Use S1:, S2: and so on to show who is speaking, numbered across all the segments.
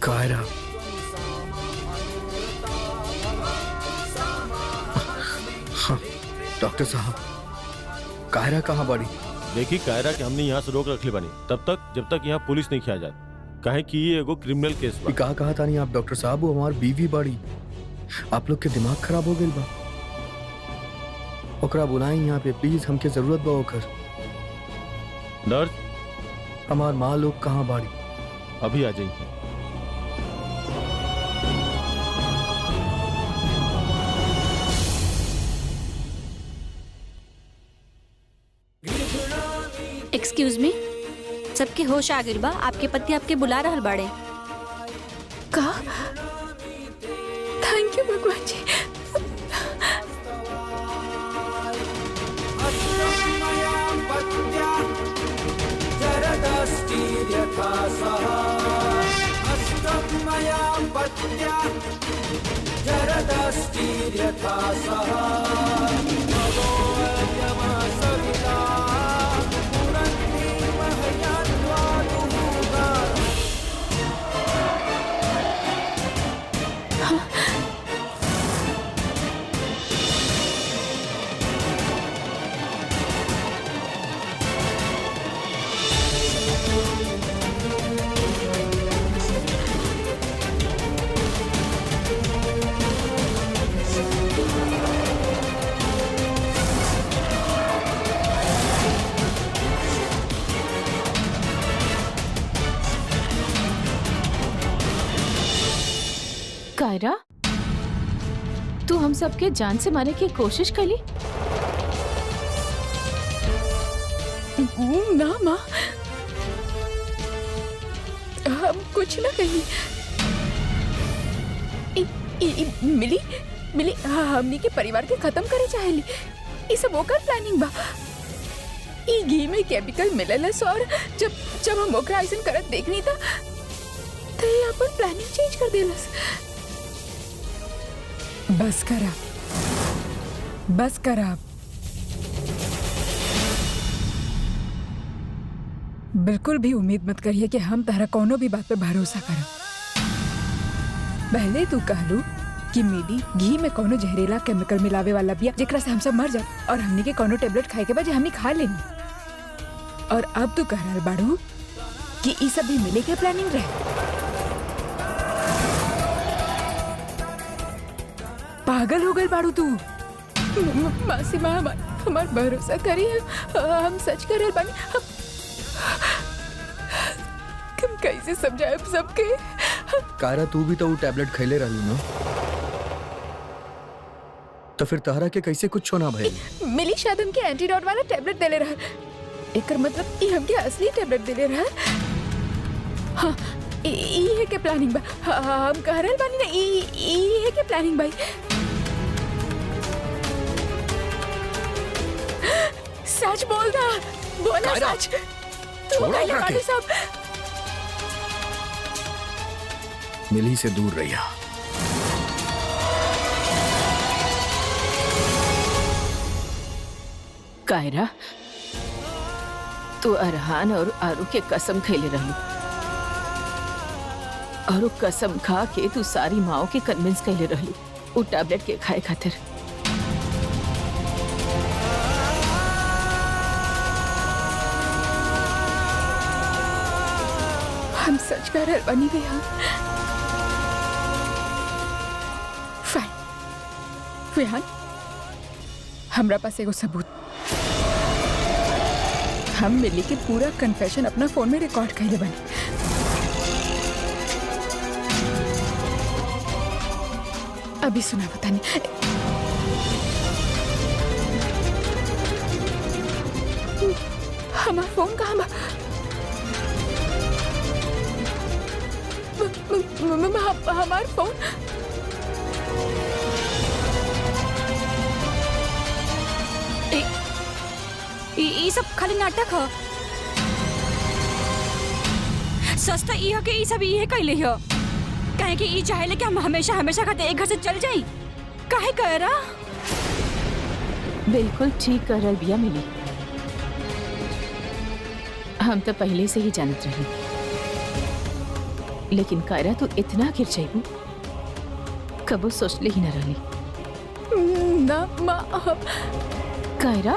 S1: कायरा, हाँ, डॉक्टर साहब, कायरा कहाँ बड़ी?
S2: देखी कायरा के हमने यहाँ से रोक रखले बानी तब तक जब तक यहाँ पुलिस नहीं किया जात, काहे कि ये एगो क्रिमिनल केस बा।
S1: कहा था नहीं आप डॉक्टर साहब, वो हमार बीवी बाड़ी। आप लोग के दिमाग खराब हो गई बा। ओकरा बुलाई यहाँ पे प्लीज, हमके जरूरत बा ओकर।
S2: नर्स,
S1: हमार माँ लोग कहाँ बाड़ी?
S2: अभी आ जाइए।
S3: एक्सक्यूज मी, सबके होश आ गइल बा। आपके पति आपके बुला रहल बाड़े।
S4: का? थैंक यू भगवान जी। कायरा, तू हम सबके जान से मारे की कोशिश करी? ना माँ, हम कुछ ना कही। मिली मिली हमनी के परिवार के खत्म करे चाहेली। ये सब ओकर प्लानिंग बा। ई घी में केमिकल मिललस और जब हम ओकरा ऐसन करत देखनी था तो ये अपन प्लानिंग चेंज कर देलस। बस करा। बिल्कुल भी उम्मीद मत करिए कि हम तारा कोनो भी बात पे भरोसा करब। पहले तू कहलू कि मिली घी में कोनो जहरीला केमिकल मिलावे वाला बिया जेकरा से हम सब मर जाए और हमनी के कोनो टेबलेट खाए के बाद हमनी खा लेनी। और अब तू कह रहल बाड़ू कि ई सब भी मिले के प्लानिंग रहे। पागल हो गए बाड़ू तू। मासी माँ हमार भरोसा करी, हम सच कर बानी। हम कैसे समझाए सबके?
S1: कायरा, तू भी तो वो टैबलेट खैले रहलू ना, तो फिर तहरा के कैसे कुछ होना भाई?
S4: मिली शायद हमके एंटीडोट वाला टैबलेट देले रहा। एकर मतलब ई हमके असली टैबलेट देले रहा। हाँ, ई है के प्लानिंग बा। हम कह रहल बानी ना, ई है के प्लानिंग भाई। सच बोल दा, बोला सच। तू कहले बानी सब।
S1: मिली से दूर रहिया।
S5: कायरा, तू अरहान और आरू के कसम खैले रहलू और कसम खा के तू सारी माओ के कन्विंस कैले रहलू वो टैबलेट के खाए खातिर।
S4: हम सच कह रहे बनी गई। फाइन विहान, हमरा पास एगो सबूत। हम मिली के पूरा कन्फेशन अपना फोन में रिकॉर्ड कैले बनी। अभी सुना पता नहीं। हमारा फोन कहाँ बा? हमार फोन।
S3: ई सब खाली नाटक ह। सस्ता ई ह कि ई सब इहे कइले ह। काहे कि ई चाहेले कि हम हमेशा हमेशा खातिर एक घर से चल जाई। काहे कह रहा?
S5: बिल्कुल ठीक कर रही बिया मिली। हम तो पहले से ही जानत रही, लेकिन कायरा तू इतना गिर जाइबू कबो सोचले ही न रही।
S4: ना माँ,
S5: कायरा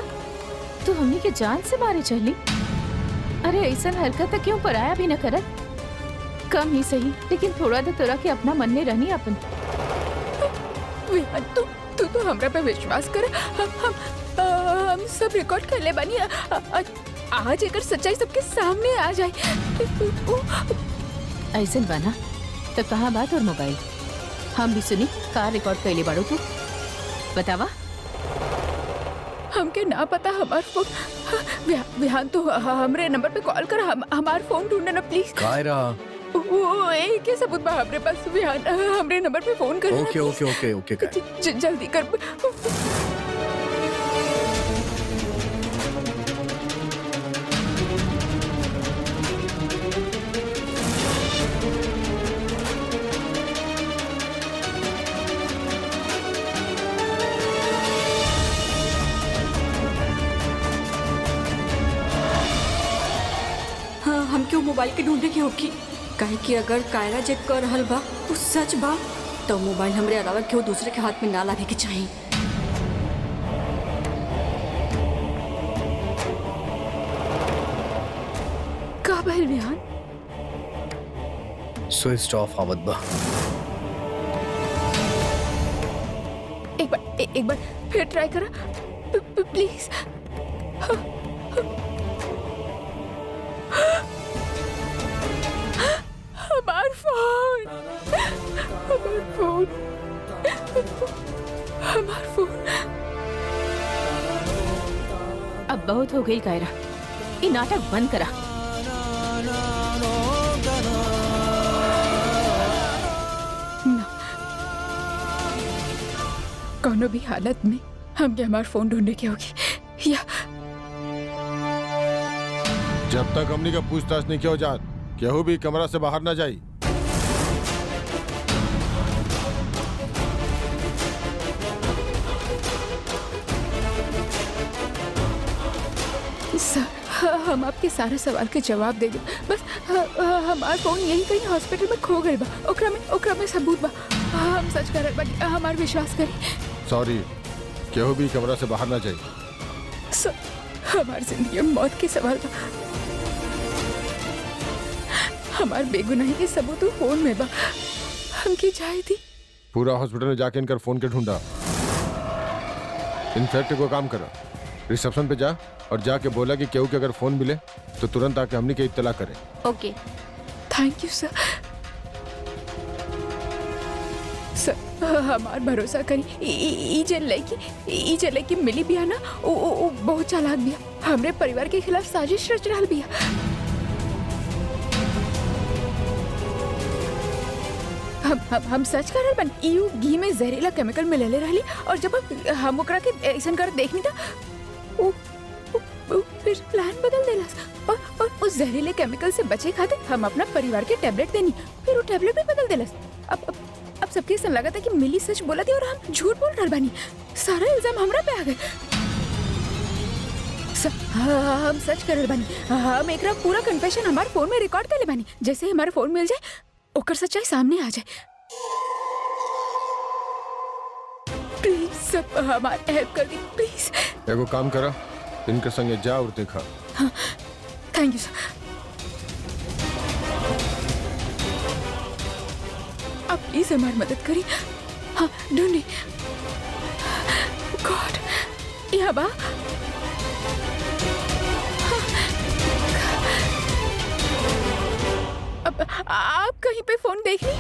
S5: तू हमनी के जान से मारे चली। अरे ऐसा हरकत तो क्यों पराया भी न करत? कम ही सही, लेकिन थोड़ा तो तोरा के अपना मन में रहनी अपन।
S4: विहान तू तो हमरा पे विश्वास कर। हम सब रिकॉर्ड कर ले बानी। आज अगर सच्चाई सबके सामने आ जाए।
S5: ऐसा बना तो कहाँ बात और मोबाइल हम भी सुनी। कार रिकॉर्ड कैले बाड़ो तू बतावा।
S4: हमके ना पता हमार फोन। विहान तो हमरे नंबर पे कॉल कर। हमार फोन ढूंढना ना प्लीज।
S1: कायरा
S4: वो एक ही सबूत बा हमरे पास। विहान हमरे नंबर पे फोन कर।
S1: ओके ओके ओके ओके कायरा।
S4: जल्दी कर।
S3: हाँ, हम क्यों मोबाइल के ढूंढे के होगी? काहे कि अगर कायरा जे कर रहल बा उ सच बा तो मोबाइल हमरे अलावा क्यों दूसरे के हाथ में ना लागे के चाहिए।
S4: का भइल विहान?
S1: स्विच ऑफ आवत बा।
S4: एक बार फिर ट्राई करा प्लीज। हमार फोन, हमार फोन, हमार फोन।
S5: अब बहुत हो गई कायरा, ये नाटक बंद करा।
S4: कोनो भी हालत में हमके हमार फोन ढूंढने की होगी। या
S2: जब तक हमनी का पूछताछ नहीं किया हो जात केहू भी कमरा से बाहर ना जाई।
S4: सर हम आपके सारे सवाल के जवाब दे दे। बस हमार फोन यही कहीं हॉस्पिटल में खो गए बा। ओकरा में सबूत बा। हम सच कर बा। हमार विश्वास करी।
S2: सॉरी, केहू भी कमरा से बाहर ना जाई।
S4: सर हमार जिंदगी में मौत के सवाल बा। हमार बेगुनाही के सबूत फोन में बा। हम की जाए थी।
S2: पूरा हॉस्पिटल में जाके इनकर फोन के ढूंढा। इनफैक्ट को काम करा, रिसेप्शन पे जा और जाके बोला कि केहू के अगर फोन मिले तो तुरंत आके हमनी के इत्तला करे।
S3: ओके।
S4: थैंक यू सर। सर हमार भरोसा करी। ई जे लड़की मिली बिया ना, ओ बहुत चालाक बिया। हमरे परिवार के खिलाफ साजिश रच रहल बिया। हम सच कर रहल बन। यू घी में जहरीला केमिकल मिलेले रहली और जब हम ओकरा के ऐसन कर देखनी था फिर प्लान बदल देलस और उस जहरीले केमिकल से बचे खातिर हम अपना परिवार के टैबलेट देनी। फिर वो टैबलेट भी बदल देलस। अब सबके ऐसा लगा था कि मिली सच बोला थी और हम झूठ बोल रहल बानी। सारा इल्जाम हमरा पे आ गए। हम सच कर रहल बानी। हम एकरा पूरा कन्फेशन हमारे फोन में रिकॉर्ड कर ले बानी। जैसे ही हमारा फोन मिल जाए ओकर सच्चाई सामने आ जाए। प्लीज सब हमारी हेल्प कर दी प्लीज।
S2: एगो काम करा, इनके संगे जा और देखा।
S4: हाँ, थैंक यू सर। आप प्लीज हमारी मदद करिए। हाँ ढूंढी। गॉड यहाँ बा। अब आप कहीं पे फोन देख ली।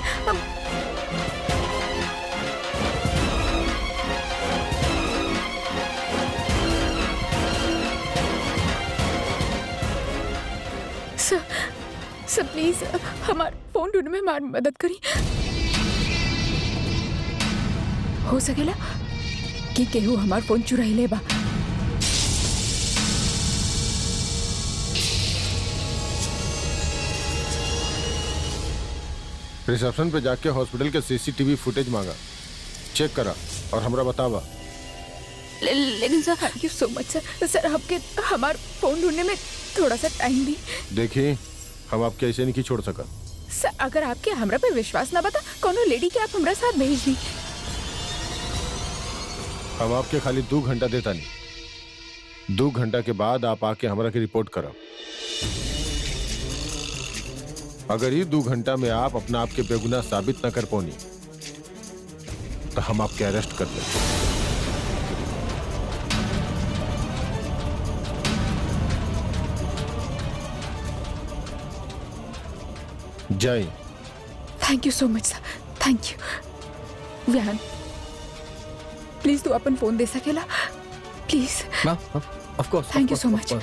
S4: सर प्लीज हमारे फोन ढूंढने में हमारी मदद करिए। हो सकेला कि केहू हमार फोन चुराइले बा।
S2: रिसेप्शन पे जाके हॉस्पिटल के सीसीटीवी फुटेज मांगा, चेक करा और हमरा बतावा।
S4: लेकिन सर थैंक यू सो मच सर। सर आपके हमार फोन ढूंढने में थोड़ा सा टाइम दी।
S2: देखिए हम आपके ऐसे नहीं छोड़ सका।
S4: सर अगर आपके हमरा पे विश्वास ना बता कोनो लेडी के आप हमरा साथ भेज दी।
S2: हम आपके खाली 2 घंटा देता नहीं, 2 घंटा के बाद आप आके हमरा की रिपोर्ट करा। अगर ये 2 घंटा में आप अपना आपके बेगुनाह साबित न कर पानी तो हम आपके अरेस्ट कर लेंगे। जय।
S4: Thank you so much sir, thank you. Vihan please तू अपन फोन दे सकेला please.
S1: Of course.
S4: Thank you so much.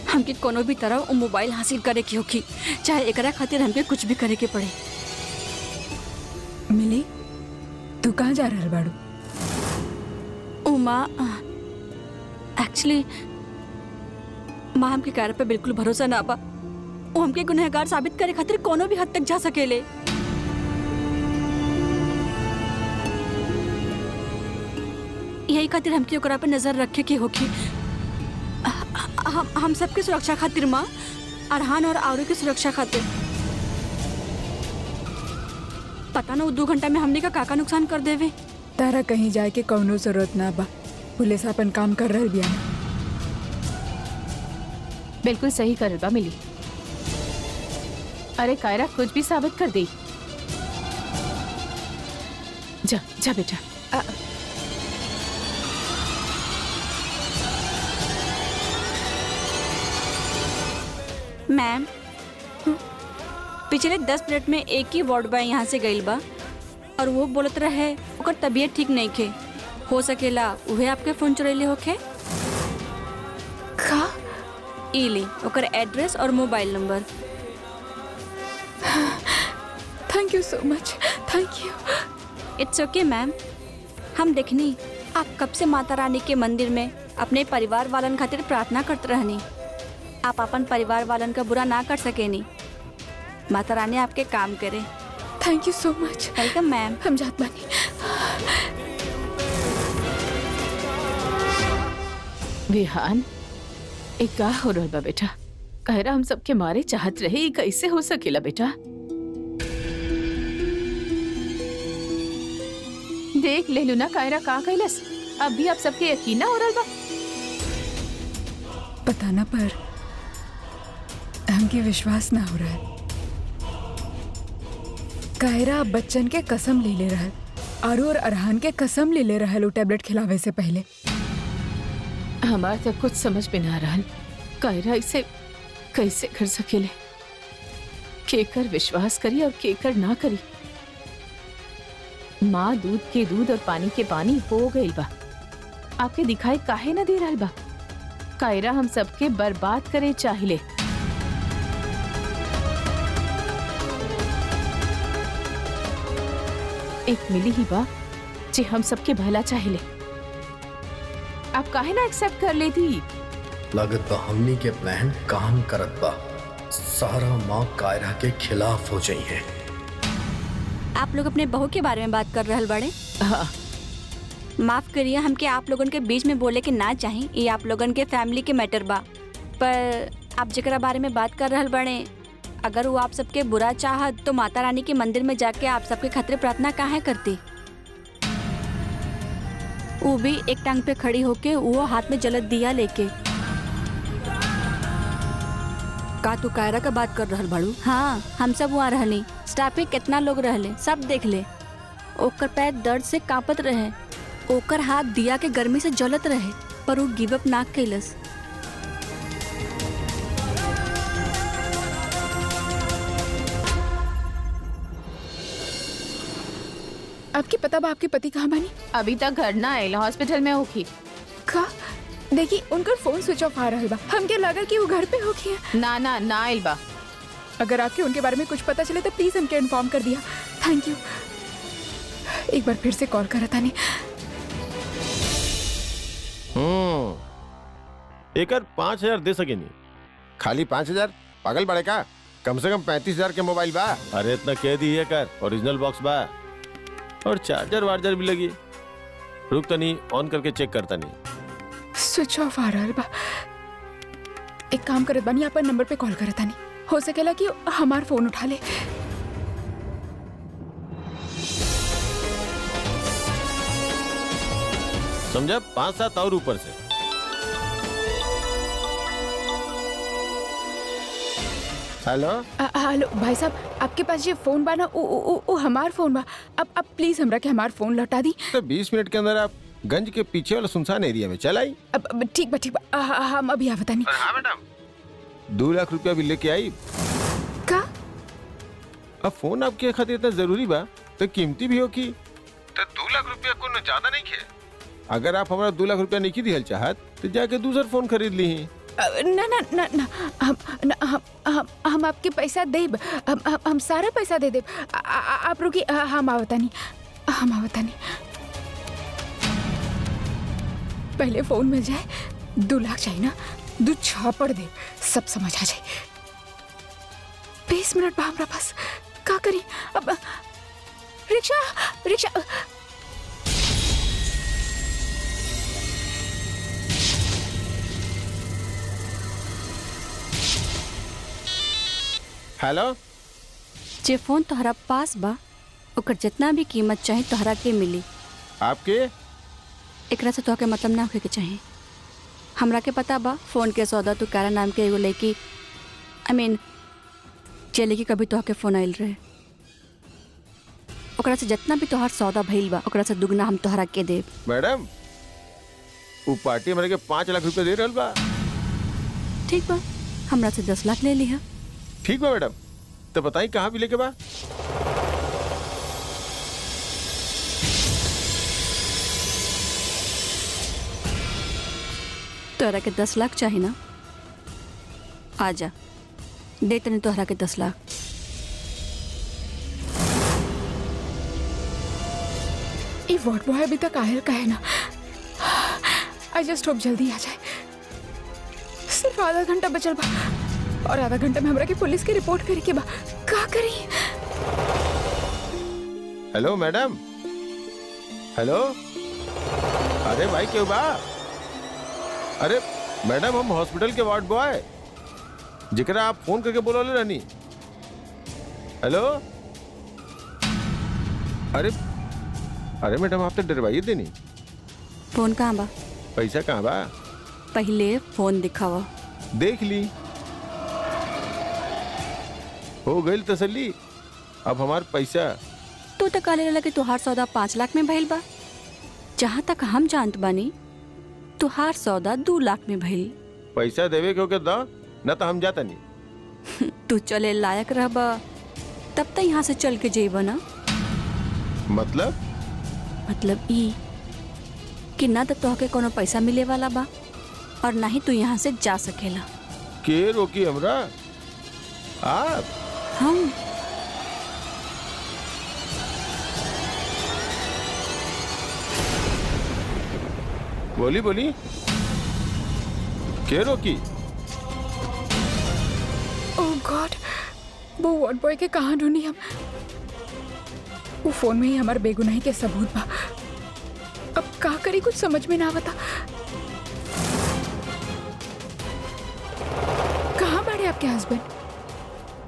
S3: हमके कोनो भी तरह वो मोबाइल हासिल करे की होगी, चाहे एकरा खातिर हमके कुछ भी करे के पड़े।
S4: मिली तू कहाँ जा रहल बाड़ू?
S3: माँ एक्चुअली माँ हमके कायरा पे बिल्कुल भरोसा ना बा। वो हमके गुनहगार साबित करे खातिर कोनो भी हद तक जा सकेले। यही खातिर हमके ओकरा पे नजर रखे की होगी। हम सबके सुरक्षा खातिर माँ, अरहान और आरू की सुरक्षा खातिर। पता ना वो 2 घंटा में हमने का काका नुकसान कर देवे।
S4: तारा कहीं जाए के कौनो जरूरत ना बा, पुलिस अपन काम कर रहल बिया।
S5: बिल्कुल सही करल बा मिली। अरे कायरा कुछ भी साबित कर दे। जा जा बेटा।
S3: मैम पिछले 10 मिनट में एक ही वार्ड बॉय यहाँ से गइल बा और वो बोलत रहे ओकर तबीयत ठीक नहीं खे। हो सकेला उहे आपके फोन चुरैले होखे।
S4: का
S3: इली ओकर एड्रेस और mobile number.
S4: Thank you so मच, thank you.
S3: It's okay ma'am. हम देखनी आप कब से माता रानी के मंदिर में अपने परिवार वालन खातिर प्रार्थना करते रहनी। आप अपन परिवार वालन का बुरा ना कर सकेनी। माता रानी आपके काम करे।
S4: थैंक यू सो मच।
S3: Welcome ma'am.
S4: हम जात बानी।
S5: विहान एक का हो रहल बा बेटा? कायरा हम सबके मारे चाहत रहे, ये कैसे हो सकेला बेटा? देख ले लू ना कायरा का कैलस। अब भी आप सबके यकीन ना हो रहल बा?
S4: पता ना पर हमके विश्वास ना हो रहा है। कायरा बच्चन के कसम ले रहल, आरू और अरहान के कसम ले रहल वो टैबलेट खिलावे से पहले।
S5: हमार तक कुछ समझ में ना रहल कायरा इसे कैसे कर सकेले। केकर विश्वास करी और केकर ना करी। माँ दूध के दूध और पानी के पानी हो गई बा। आपके दिखाई काहे ना दे रहल बा? कायरा हम सबके बर्बाद करे चाहिले। एक मिली ही बा जे हम सबके भला चाहिले। आप काहे ना एक्सेप्ट कर लेती?
S1: लागत बा हमनी के प्लान काम करत बा। सारा माँ कायरा के खिलाफ हो जाई है।
S3: आप लोग अपने बहू के बारे में बात कर रहल बड़े।
S5: हाँ।
S3: माफ करिए हमके आप लोगन के बीच में बोले के ना चाही। ये आप लोगन के फैमिली के मैटर बा। पर आप जेकरा बारे में बात कर रहल बड़े, अगर वो आप सबके बुरा चाहत तो माता रानी के मंदिर में जाके आप सबके खातिर प्रार्थना काहे करती? वो भी एक टांग पे खड़ी होके, वो हाथ में जलत दिया लेके। का तू कायरा का बात कर रहल बाड़ू? हाँ, हम सब वहाँ रहनी। स्टाफ में कितना लोग रहले सब देख ले। ओकर पैर दर्द से कांपत रहे, ओकर हाथ दिया के गर्मी से जलत रहे, पर वो गिव अप ना कैलस।
S4: आपके पता बा आपके पति कहाँ बानी?
S5: अभी तक घर ना आयल, हॉस्पिटल में होगी।
S4: का देखी उनका फोन स्विच ऑफ आ रहा बा, हमके लगा कि वो घर पे होगी।
S5: ना ना ना आइल बा।
S4: अगर आपके उनके बारे में कुछ पता चले तो प्लीज हमके इन्फॉर्म कर दिया। Thank you. एक बार फिर से कॉल करा था। नहीं
S2: एकर 5,000 दे सके नहीं।
S6: खाली 5,000? पागल बड़े का? कम से कम 35,000 के मोबाइल बा।
S2: अरे इतना कह दी है कर, ओरिजिनल बॉक्स बा और चार्जर वार्जर भी लगी। रुक तनी ऑन करके चेक करता नहीं।
S4: स्विच ऑफ आ रहा बा। एक काम करत बानी, अपन नंबर पे कॉल करत तानी, हो सकेला कि हमार फोन उठा ले।
S2: समझा? 5-7 और ऊपर से।
S6: हेलो
S4: हेलो भाई साहब, आपके पास ये फोन बा ना, वो हमार फोन बा। अब प्लीज हमरा के हमार फोन लौटा दी।
S6: तो 20 मिनट के अंदर आप गंज के पीछे वाला सुनसान एरिया में चल आई।
S4: अब ठीक बा, हम अभी आवता नहीं।
S6: हाँ मैडम, 2 लाख रुपया भी लेके आई।
S4: का?
S6: अब फोन आपके खातिर इतना जरूरी बा तो कीमती भी हो की, तो 2 लाख रुपया को ज्यादा नहीं खे। अगर आप हमारा 2 लाख रुपया नहीं दिहल चाहत तो जाके दूसरा फोन खरीद ली।
S4: ना ना ना ना, हम आपके पैसा देब। हम सारा पैसा दे देब। आप रुकी, हम आवता नहीं। पहले फोन मिल जाए, 2 लाख चाहिए ना, 2 छापड़ दे, सब समझ आ जाए। 20 मिनट बा हमरा पास, का करी अब? रिक्शा।
S6: हेलो,
S3: जे फोन तोहरा पास बा ओकर जितना भी कीमत चाहे तोहरा के मिली।
S6: आपके
S3: एकरा से तोहके मतलब ना होके के चाहे। हमरा के पता बा फोन के सौदा तू कारा नाम के एगो लड़की, जे लड़की कभी तोहके फोन आइल रहे, ओकरा से जितना भी तोहार सौदा भइल बा ओकरा से दुगना हम तोहरा के देब।
S6: मैडम, वो पार्टी हमारे के 5 लाख रुपया दे रहल बा।
S3: ठीक बा, हमरा से 10 लाख ले लिहा।
S6: ठीक बा मैडम, तो बताई कहाँ भी लेके बा?
S3: तोहरा के 10 लाख चाहिए ना? आजा, दे तनी तोहरा के 10 लाख।
S4: ये वार्ड बॉय अभी तक आयल का है ना? आई जस्ट होप जल्दी आ जाए। सिर्फ आधा घंटा बचल बा और आधा घंटा में हमरा के पुलिस के रिपोर्ट करे के बा। का करी?
S6: Hello madam, hello. अरे भाई क्यों बा? अरे मैडम, हम हॉस्पिटल के वार्ड बॉय जिकरा आप फोन करके बोलोले रहनी। हेलो। अरे मैडम, आप तो डरवाइए देनी।
S3: फोन कहाँ बा?
S6: पैसा कहाँ बा?
S3: पहले फोन दिखावा।
S6: देख ली, हो गई तसल्ली। अब हमार पैसा।
S3: तू तो काले लगे तुहार सौदा 5 लाख में भइल बा। जहाँ तक हम जानत बानी तुहार सौदा 2 लाख में भइल।
S6: पैसा देवे क्यों के दा, न तो हम जाता नहीं।
S3: तू चले लायक रहबा तब तो यहाँ से चल के जेबा ना। मतलब ई कि ना तो तोहके कोनो पैसा मिले वाला बा और ना ही तू यहाँ से जा सकेला।
S6: के रोकी हमरा? आप?
S3: हम
S6: बोली के रोकी?
S4: ओह गॉड, वो वार्ड बॉय के कहाँ ढूंढी हम? वो फोन में ही हमारे बेगुनाही के सबूत बा। अब का करी, कुछ समझ में ना आवता। कहाँ बाड़े आपके हस्बैंड?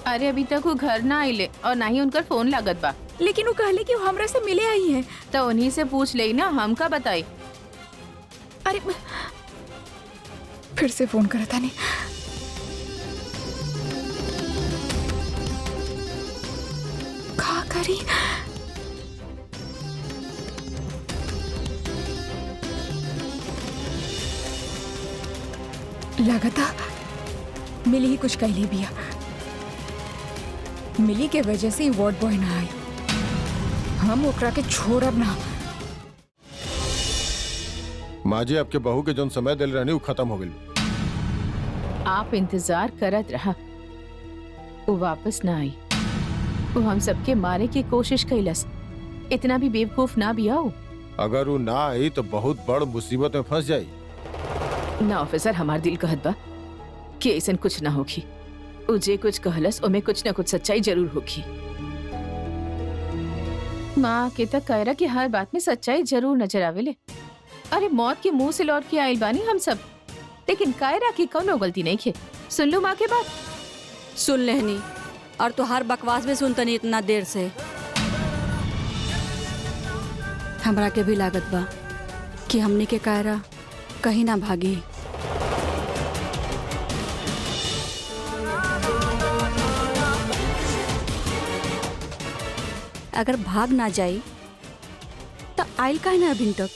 S5: अरे अभी तक वो घर ना आइले और ना ही उनका फोन लागत बा।
S4: लेकिन वो कहले कि वो हमरा से मिले आई हैं।
S5: तो उन्हीं से पूछ ले ना, हम का बताई।
S4: अरे फिर से फोन करा था। नहीं का करी? लगता मिली ही कुछ कहली बिया। मिली के वजह से वार्ड बॉय ना आई। हम ओकरा के छोड़ब ना।
S6: माँ जी आपके बहू के जोन समय दिल रहनी वो खत्म हो गई।
S5: आप इंतजार करत रहा, वो वापस ना आई। वो हम सबके मारे की कोशिश कैलस। इतना भी बेवकूफ ना भी आओ।
S6: अगर वो ना आई तो बहुत बड़ मुसीबत में फंस जाई।
S5: ना ऑफिसर, हमार दिल कहत बा कि ऐसा कुछ ना होगी। उजे कुछ कहलस ओमे कुछ ना कुछ सच्चाई जरूर होगी। माँ के तक कायरा की हर बात में सच्चाई जरूर नजर आवेले। अरे मौत के मुंह से लौट के आइल बानी हम सब, लेकिन कायरा की कौनो गलती नहीं खे। सुन लो माँ के बात।
S3: सुन लेहनी, और तो हर बकवास भी सुनतनी इतना देर से। हमरा के भी लागत बा कि हमने के कायरा कहीं ना भागी। अगर भाग ना जाई तो आइल काहे ना अभी तक।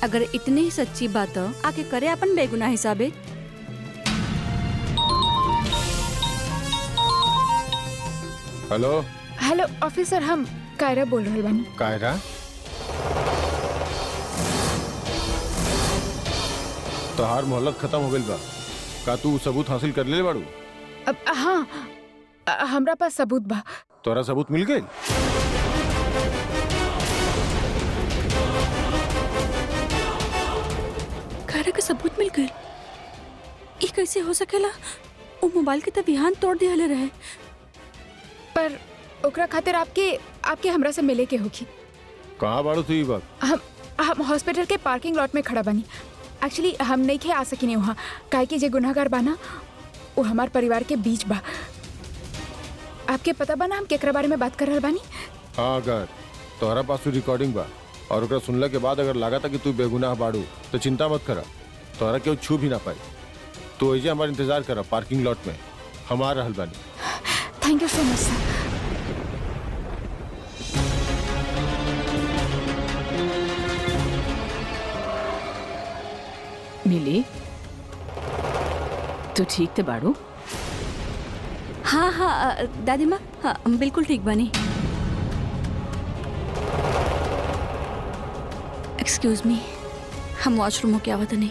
S3: अगर इतनी ही सच्ची बात आके करे अपन बेगुनाह हिसाबे।
S6: हेलो
S4: हेलो ऑफिसर, हम कायरा बोल रहे बानी।
S6: कायरा, तोहार मोहलत खत्म हो गई बा। का तू सबूत हासिल कर ले बाड़ू?
S4: अब हाँ, हमरा पास सबूत बा।
S6: तोरा सबूत मिल गई?
S3: कायरा के सबूत मिल गए? ये कैसे हो सकेला? वो मोबाइल के तो विहान तोड़ दिया रहे।
S4: पर ओकरा खातिर आपके हमरा से मिले के होगी।
S6: कहाँ बाड़ू तू? ये बात
S4: हम हॉस्पिटल के पार्किंग लॉट में खड़ा बानी। एक्चुअली हम नहीं खे आ सकिनी वहाँ, काहे कि जे गुनाहगार बाना वो हमार परिवार के बीच बा। आपके पता बा ना हम केकरा बारे में बात कर रहल बानी?
S6: हाँ, अगर तोहरा पास रिकॉर्डिंग बा और ओकरा सुनला के बाद अगर लगा था कि तू बेगुनाह बाड़ू तो चिंता मत करा, तोहरा केहू छू भी ना पाई। तो ऐसे हमारा इंतजार करा पार्किंग लॉट में, हम आ रहल बानी।
S4: थैंक यू सो मच सर।
S5: मिली तो ठीक थे बाड़ू?
S3: हाँ हाँ दादी माँ, हाँ बिल्कुल ठीक बनी। एक्सक्यूज मी, हम वॉशरूम हो के आवत नहीं।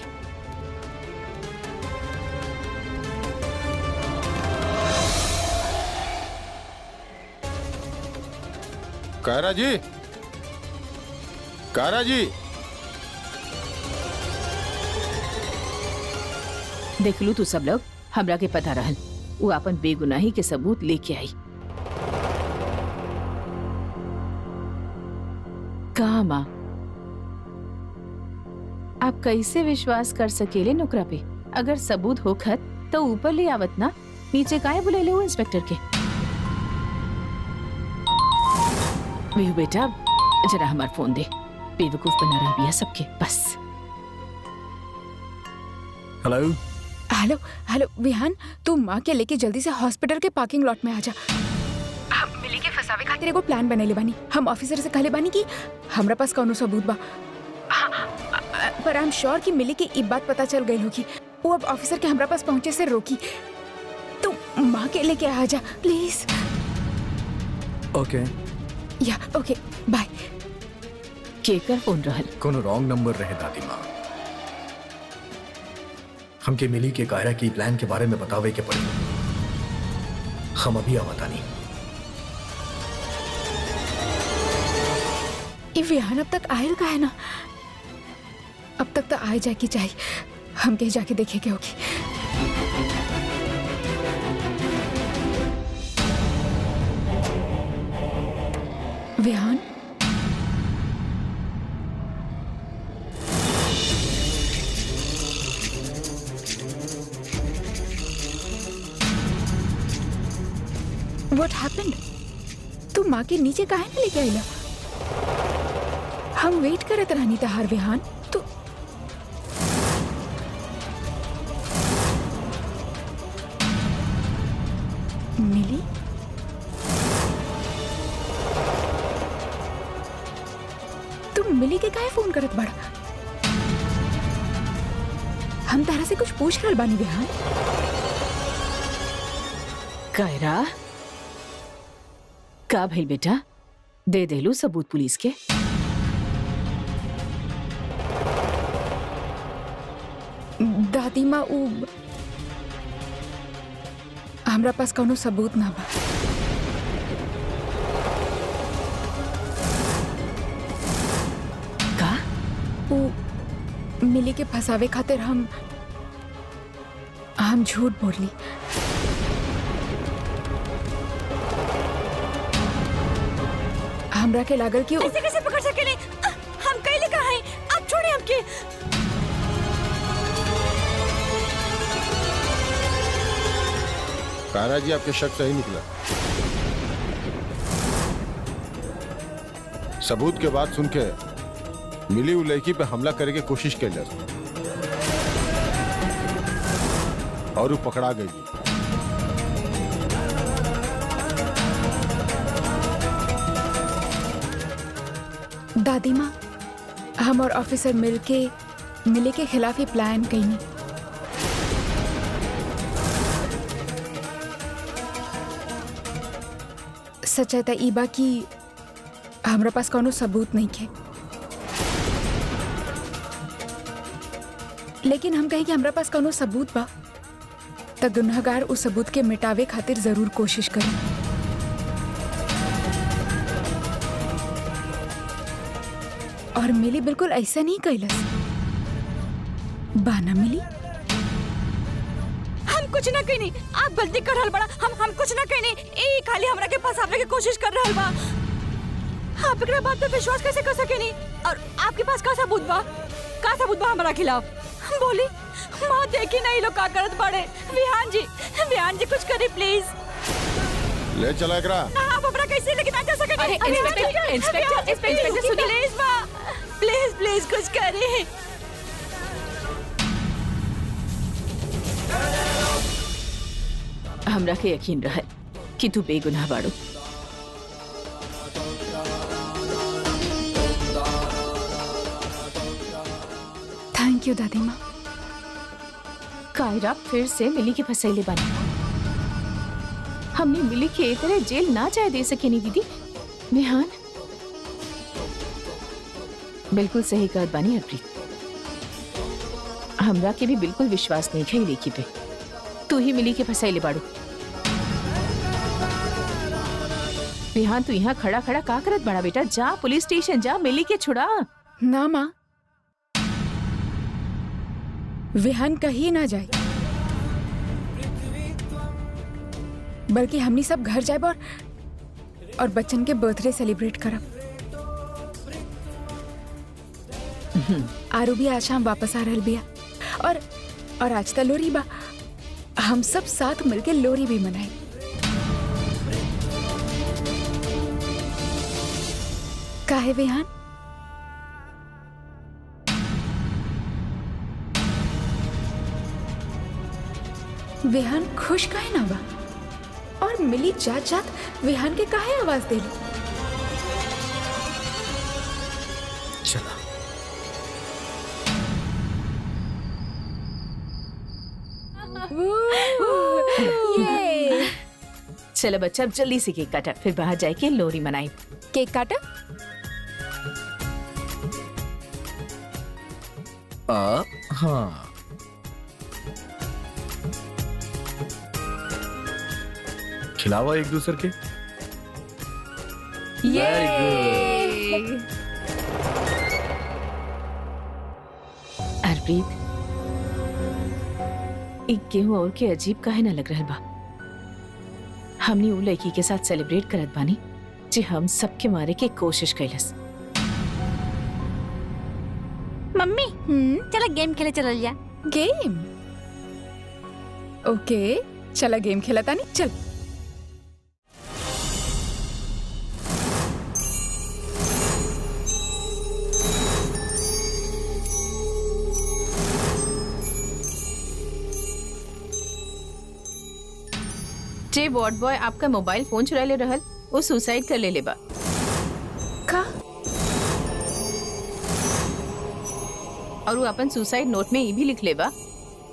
S6: कायरा जी, कायरा जी,
S5: देख लू तू सब लोग, हमरा के पता रहल वो अपन बेगुनाही के सबूत लेके आई। कहा माँ, आप कैसे विश्वास कर सकेले नुकरा पे? अगर सबूत होखत तो ऊपर ले आवत ना, नीचे काहे बुलेले वो इंस्पेक्टर के? वीहू बेटा, जरा हमार फोन दे। बेवकूफ बना रहा बिया सबके बस।
S1: हेलो
S4: हेलो हेलो विहान, तू माँ के लेके जल्दी से हॉस्पिटल के पार्किंग लॉट में आ जा। हम मिली के फसावे खातिर एगो प्लान बनेले बानी। हम ऑफिसर से कहले बानी कि हमरा पास कौनो सबूत बा। पर आई एम श्योर कि मिली के ई बात पता चल गई होगी। वो अब ऑफिसर के हमरा पास पहुंचे से रोकी। तू माँ के लेके आ जा प्लीज।
S1: ओके।
S4: या ओके, बाय।
S5: केकर फोन रहल?
S1: कोनो रॉन्ग नंबर रहे दादी माँ। हमके मिली के कायरा की प्लान के बारे में बतावे के पड़ी। हम अभी आवतानी।
S4: ये विहान अब तक आयल का है ना? अब तक तो आए जाए की चाहिए। हम कहीं जाके देखे के होगी। Vihaan, What happened? तू माँ के नीचे काहे न लेके आइला? हम वेट करत रहनी तहार विहान। तू मिली? तू मिली के काहे फोन करत बड़ा? हम तारा से कुछ पूछ रहल बानी विहान।
S5: कायरा, का भइल बेटा? दे देलू सबूत पुलिस के?
S4: दादी माँ उ हमरा पास कोनो सबूत ना बा।
S5: का?
S4: उ मिली के फसावे खातिर हम झूठ बोली। हमरा के लागल कि
S3: ऐसे कैसे पकड़ सकेले? हम कहीं कहाँ हैं? आप छोड़े हमके।
S6: कायरा जी, आपके शक सही निकला। सबूत के बाद सुन के मिली उ लड़की पे हमला करे के कोशिश कैल और वो पकड़ा गई।
S4: दादी माँ, हम और ऑफिसर मिले के खिलाफ ही प्लान कईनी। सच्चाई त ई बा कि हमरा पास कोनो सबूत नहीं है, लेकिन हम कहीं कि हमरा पास कोनो सबूत बा त गुनहगार उस सबूत के मिटावे खातिर जरूर कोशिश करी। और मिली बिल्कुल ऐसा नहीं कैलस। बाना मिली,
S3: हम कुछ ना कहनी। आप गलती कर रहल बड़ा। हम कुछ ना कहनी। ए खाली हमरा के फंसावे के कोशिश कर रहल बा। आप एकरा बात पे विश्वास कैसे कर सकेनी? और आपके पास का सबूत बा? का सबूत बा हमरा खिलाफ? बोली। माँ देखी नहीं लोग का करत बड़े। विहान जी कुछ करी प्लीज।
S6: ले चला एकरा।
S3: आप हमरा कैसे लेके ना जा सकेनी?
S5: अरे इंस्पेक्टर सुनिए।
S3: प्लीज माँ, प्लीज कुछ करी।
S5: हमरा के यकीन रहे कि तू बेगुनाह बाड़ू।
S4: थैंक यू दादी माँ।
S5: कायरा फिर से मिली के फसैले बनी। हमने मिली के तरह जेल ना जाए दे सके नहीं दीदी। विहान बिल्कुल सही कहत बानी हरप्रीत। हमरा के भी बिल्कुल विश्वास नहीं है लेकी पे। तू ही मिली के फसैले बाड़ू। विहान तू यहाँ खड़ा खड़ा का करत बड़ा बेटा? जा पुलिस स्टेशन जा, मिली के छुड़ा।
S4: ना माँ, विहान कहीं ना जाए, बल्कि हमनी सब घर जाए और बच्चन के बर्थडे सेलिब्रेट करब। आरू भी आज शाम वापस आ रहल बिया और आज त लोरी बा। हम सब साथ मिलके लोरी भी मनाए। काहे विहान? विहान खुश काहे ना बा? और मिली जात जात विहान के काहे आवाज देली?
S1: चला।
S5: चलो बच्चा, अब जल्दी से केक काटा, फिर बाहर जाके लोरी मनाई।
S4: केक काटा?
S1: हाँ। खिलावा एक दूसरे के।
S5: हरप्रीत, एक गेहूं और के अजीब काहे ना लग रहल बा? हमनी उ लड़की के साथ सेलिब्रेट करत बानी जे हम सबके मारे के कोशिश कैलस।
S3: मम्मी चला गेम खेले चलल जा।
S4: गेम? ओके, चला गेम खेलता नहीं। चल।
S5: जे वार्ड बॉय आपका मोबाइल फोन चुरा ले रहल, वो सुसाइड कर ले बा।
S4: का?
S5: और वो अपन सुसाइड नोट में ये भी लिख ले बा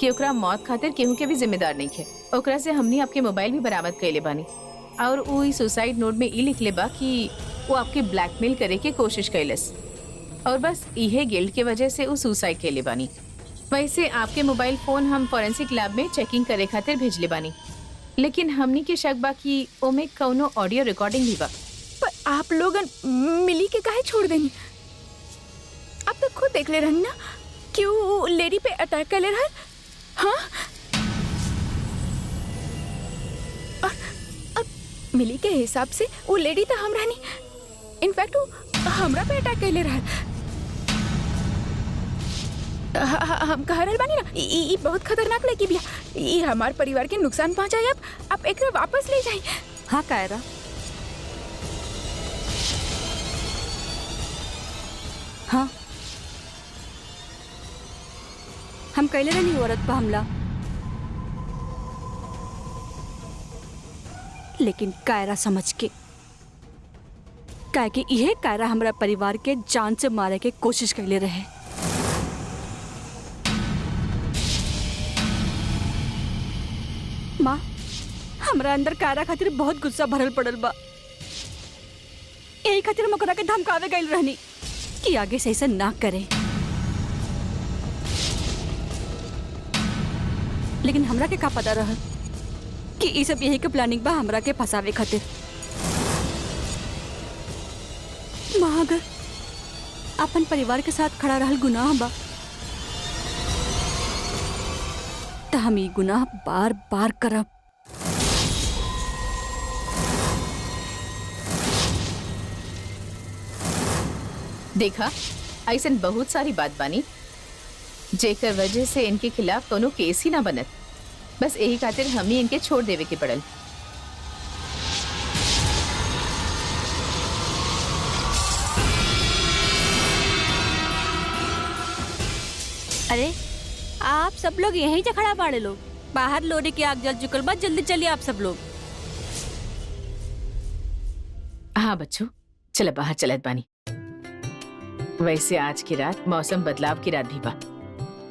S5: कि ओकरा मौत खातिर केहू के भी जिम्मेदार नहीं है। ओकरा से हमनी आपके मोबाइल भी बरामद कैले बानी। और वो सुसाइड नोट में ये लिख ले बा कि वो आपके ब्लैकमेल करे के कोशिश कैलस और बस इहे गिल्ट के वजह से वो सुसाइड कैले बानी। वैसे आपके मोबाइल फोन हम फॉरेंसिक लैब में चेकिंग करे खातिर भेजले बानी, लेकिन हमनी के शक बा कि ओमे कौनो ऑडियो रिकॉर्डिंग भी बा।
S4: पर आप लोग मिली के काहे छोड़ देनी? आप तो खुद देख ले रहनी ना कि वो लेडी पे अटैक कर ले रहा है। हाँ, और अब मिली के हिसाब से वो लेडी तो हम रहनी, इनफैक्ट वो हमरा पे अटैक कर ले रहा है। हम कह रहल बानी ना, ई बहुत खतरनाक लड़की बिया, ई हमार परिवार के नुकसान पहुंचाई। अब आप एकरा वापस ले जाई।
S3: हाँ कायरा, हाँ हम कैले रहनी औरत पर हमला, लेकिन कायरा समझ के, काहे कि यह कायरा हमारा परिवार के जान से मारे के कोशिश कैले रहे। माँ, हमरा अंदर कायरा खातिर बहुत गुस्सा भरल पड़ल बा। यही खातिर हम ओकरा के धमकावे गइल रहनी कि आगे से ऐसा ना करे, लेकिन हमरा के का पता रहल कि ई सब यही के प्लानिंग बा हमरा के फंसावे खातिर। माँ, अगर अपन परिवार के साथ खड़ा रहल गुनाह बा, तो हम ई गुनाह बार बार करब।
S5: देखा, ऐसन बहुत सारी बात बानी जेकर वजह से इनके खिलाफ कोनो केस ही ना बनत। बस यही खातिर हमनी इनके छोड़ देवे के पड़ल।
S3: अरे आप सब लोग यहीं से खड़ा पाड़े लो, बाहर लोरी की आग जल चुकल बा, जल्दी चलिए आप सब लोग।
S5: हाँ बच्चों, चलो बाहर चलत बानी। वैसे आज की रात मौसम बदलाव की रात भी बा,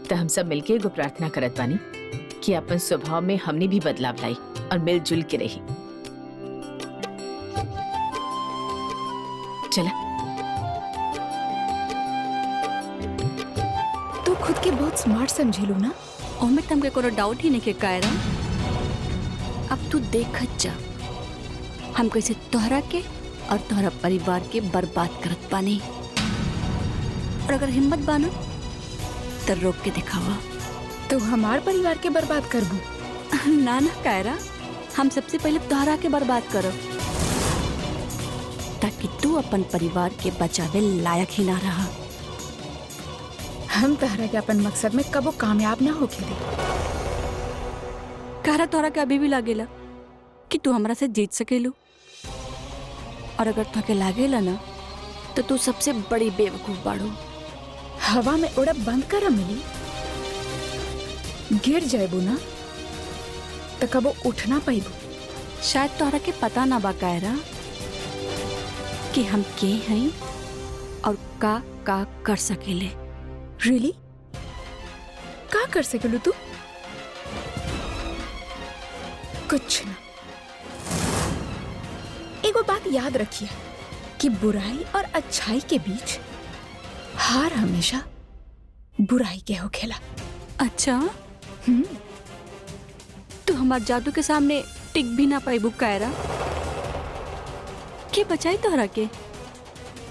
S5: तो हम सब मिलके एगो प्रार्थना करत बानी कि अपन स्वभाव में हमने भी बदलाव लाई और मिलजुल के रही। चला।
S4: तो खुद के बहुत स्मार्ट समझेलू ना।
S3: ओमे तुमके कोनो डाउट ही नहीं के कायरा। अब तू देखत जा हम कैसे तोहरा के और तोहरा परिवार के बर्बाद करत बानी, और अगर हिम्मत बाना तो रोक के दिखावा।
S4: तो हमार परिवार के बर्बाद करबू?
S3: ना ना कायरा, हम सबसे पहले तोहरा के बर्बाद करब, ताकि तू अपन परिवार के बचावे लायक ही ना रहा।
S4: हम तहरा के अपन मकसद में कबो कामयाब ना होके दे।
S3: कहरा तोहरा के अभी भी लागेला कि तू हमरा से जीत सकेलू, और अगर तोहके लागेला ना तो तू सबसे बड़ी बेवकूफ बाड़ू।
S4: हवा में उड़ब बंद कर मिली, गिर जाएबू ना तो कबो उठना पाइबू।
S3: शायद तोहरा के पता ना बा कायरा कि हम के हैं और का कर सकेले।
S4: रियली? का कर सकेलू तू? कुछ ना। एगो बात याद रखिए कि बुराई और अच्छाई के बीच हार हमेशा बुराई के हो खेला।
S3: अच्छा, तू हमार जादू के सामने टिक भी ना पाइबू कायरा। के बचाई तोहरा के?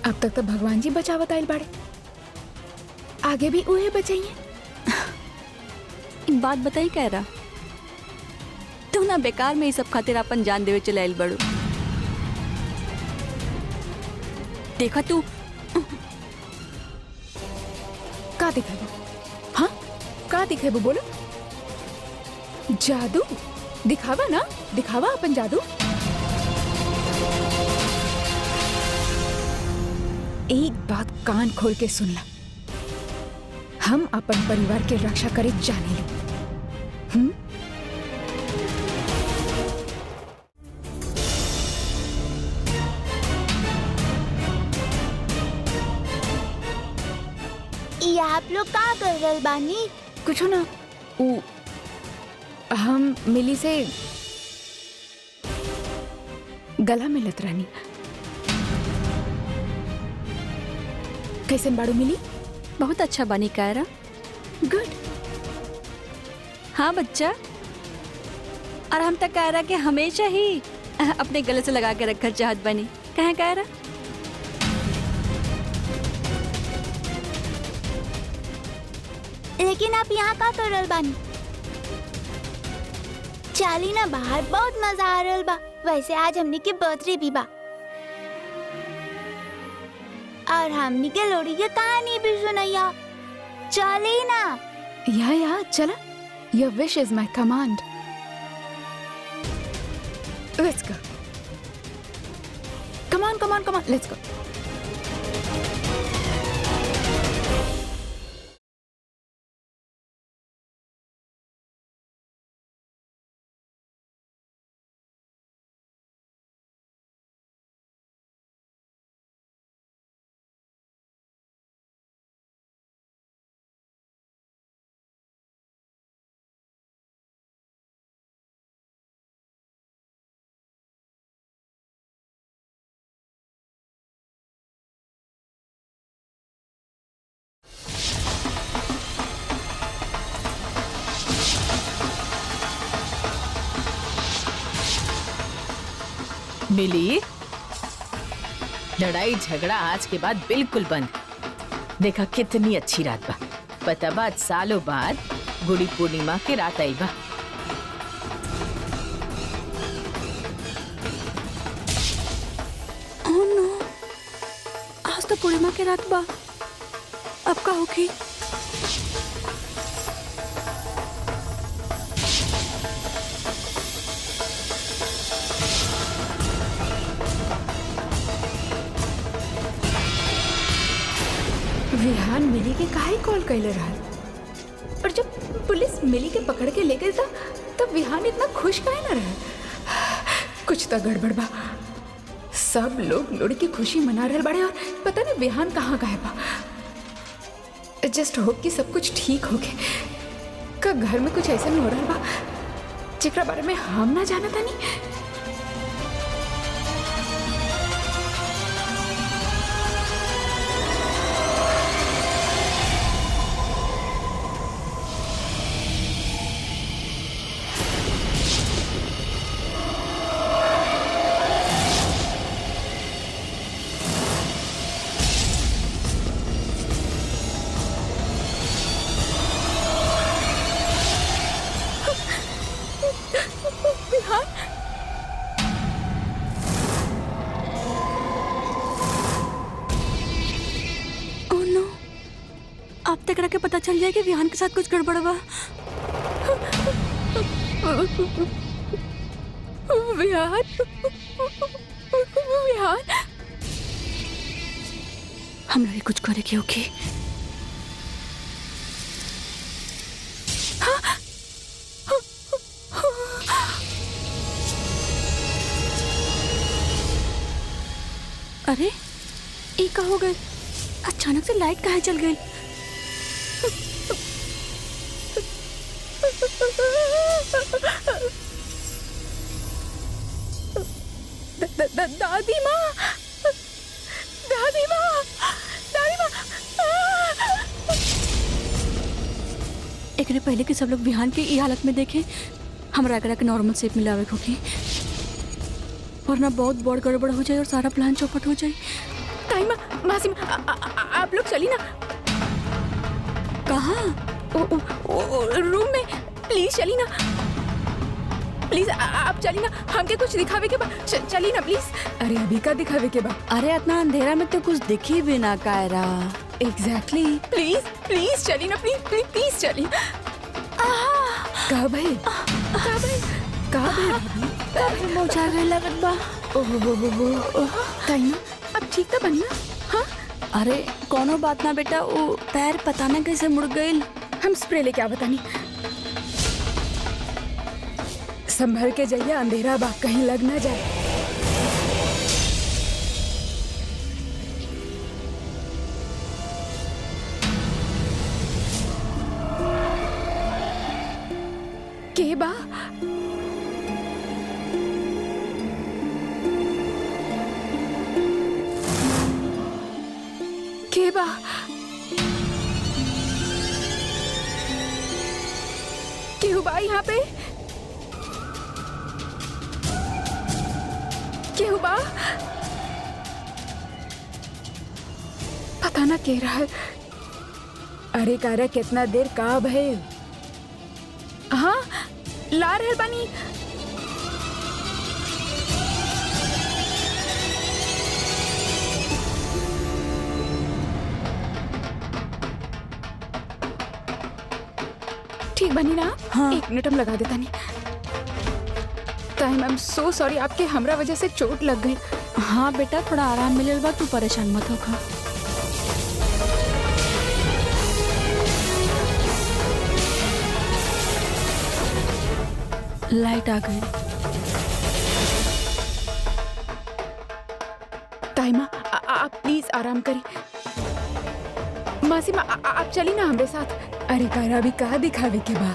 S4: अब तक तो भगवान जी बचावत आइल बाड़े, आगे भी उहे बचाइए।
S3: एक बात बताई कायरा, तू ना बेकार में ये सब खातिर अपन जान देवे चले आइल बड़ू। देखा तू
S4: का दिखेबू? हाँ, का दिखेबू बोलो? जादू दिखावा ना, दिखावा अपन जादू। एक बात कान खोल के सुन ला, हम अपन परिवार के रक्षा करे जाने लो।
S7: ये आप लोग का कर रहे बानी?
S4: कुछ ना, हम मिली से गला मिलत रहनी। कैसन बाड़ू मिली?
S3: बहुत अच्छा बनी कायरा।
S4: गुड।
S3: हाँ बच्चा, और हम तक कह रहा कि हमेशा ही अपने गले से लगा के रखकर चाहत बनी। कहें कह रहा?
S7: लेकिन आप यहाँ का कर रहल बानी? चाली ना बाहर बहुत मजा आ रहल बा। वैसे आज हमनी के बर्थडे भी बा और हमनी के लोरी के कहानी भी सुनैया। चली ना।
S4: या चला। Your wish is my command. Let's go. Come on. Let's go.
S5: मिली, लड़ाई झगड़ा आज के बाद बिल्कुल बंद। देखा कितनी अच्छी रात बा। पता बा सालों बाद गुड़ी पूर्णिमा के रात आई बा।
S3: ओह नो, आज तो पूर्णिमा के रात बा। अब का होगी?
S4: विहान मिली के काहे कॉल कैले रहल? और जब पुलिस मिली के पकड़ के ले गई था तब विहान इतना खुश काहे ना रहे? कुछ तो गड़बड़ बा। सब लोग लोड़ी की खुशी मना रहे बड़े और पता नहीं विहान कहाँ गए बा। जस्ट होप कि सब कुछ ठीक हो गए। का घर में कुछ ऐसा नहीं हो रहा बा जेकरा बारे में हम ना जाना था नहीं।
S3: अब तक रह के पता चल जाए कि विहान के साथ कुछ गड़बड़ बा।
S4: विहान,
S3: हमरा कुछ करे के होगी। अरे ये का हो गए? अचानक से लाइट कहाँ चल गई?
S4: दादी माँ,
S3: एकरे पहले कि सब लोग विहान के ई हालत में देखे, हमरा एकरा के नॉर्मल शेप में लावे होगी, वरना बहुत बड़ गड़बड़ हो जाए और सारा प्लान चौपट हो जाए।
S4: ताईमा, मासीम, आप लोग चली ना।
S3: कहाँ?
S4: रूम में। प्लीज चली ना, प्लीज आप चली ना। हमके कुछ दिखावे के बा। चली ना प्लीज। अरे अभी का दिखावे के बा?
S3: अरे इतना अंधेरा में तो कुछ दिखी भी ना कायरा।
S4: एग्जैक्टली। प्लीज प्लीज चली ना, प्लीज प्लीज प्लीज चली। कहाँ भाई?
S3: मौजा गए लगत बा।
S4: ताईमा, अब ठीक तो बनी ना? हाँ?
S3: अरे कोनो बात ना बेटा, वो पैर पता ना कैसे मुड़ गई।
S4: हम स्प्रे लेके आवत नहीं। संभल के जाइए, अंधेरा बा, कहीं लग ना जाए। के बा? के बा? केहू बा यहाँ पे? केहू बा? पता ना के रहा है। अरे कारा कितना देर का भइल? हाँ ला रहल बानी। ठीक बनी ना?
S3: हाँ।
S4: 1 मिनट हम लगा देता नहीं। Time I am so sorry, आपके हमरा वजह से चोट लग गई।
S3: हाँ बेटा, थोड़ा आराम मिलल बा, तू परेशान मत होखा। लाइट आ गई।
S4: ताइमा आप प्लीज आराम करी। मासी आप चली ना हमरे साथ। अरे कारा अभी कहा दिखावे के बा,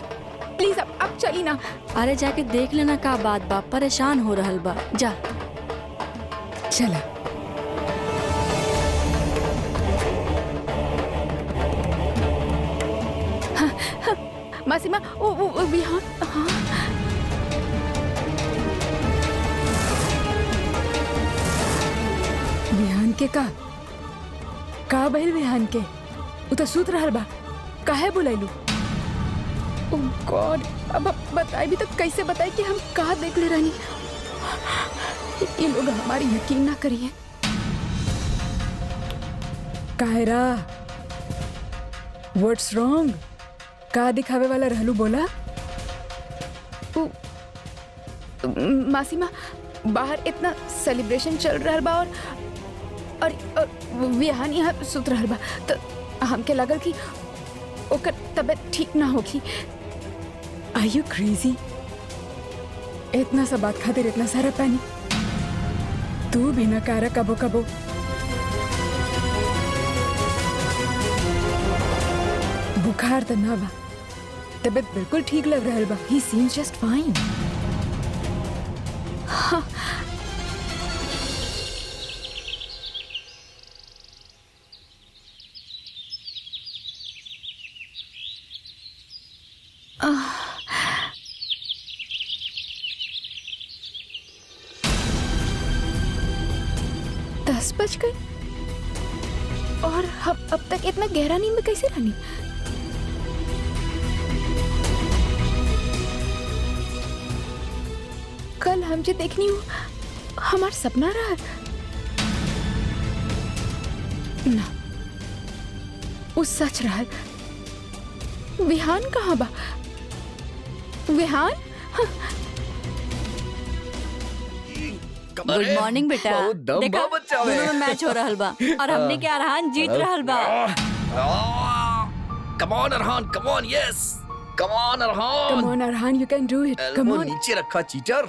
S4: प्लीज आप चली ना।
S3: अरे जाके देख लेना का बात बा, परेशान हो रहल बा, जा।
S4: चला। हाँ, हाँ, मासी माँ वो विहान। हाँ विहान के का बहल विहान के उ तो सूत रहल बा, काहे बुलाइलू? ओह गॉड, अब बताई भी तो कैसे बताई कि हम कहा देख ले रहनी। ये लोग हमारी यकीन ना करिए। कायरा, व्हाट्स रॉन्ग? का दिखावे वाला रहलू बोला? मासी माँ बाहर इतना सेलिब्रेशन चल रहा बा और विहान यहाँ सुत रहल बा, तो हमके लगल कि ओकर तबीयत ठीक ना होगी। आर यू क्रेजी? इतना सा बात खातिर इतना सारा पानी? तू भी ना कारा कबो कबो। बुखार तो ना बा, तबीयत बिल्कुल ठीक लग रहल बा। ही सीम्स जस्ट फाइन। हाँ। दस बज गए और हम अब तक इतना गहरा नींद में कैसे रहनी? कल हम जो देखनी हूँ हमार सपना रहा ना, वो सच रहा। विहान कहाँ बा? विहान?
S3: गुड मॉर्निंग बेटा। देखा दोनों में मैच हो रहल बा और हमने के अरहान जीत रहल बा।
S1: Come on Arhaan, come on, yes, come on Arhaan,
S4: come on Arhaan, you can do it, come on.
S1: नीचे रखा चीटर।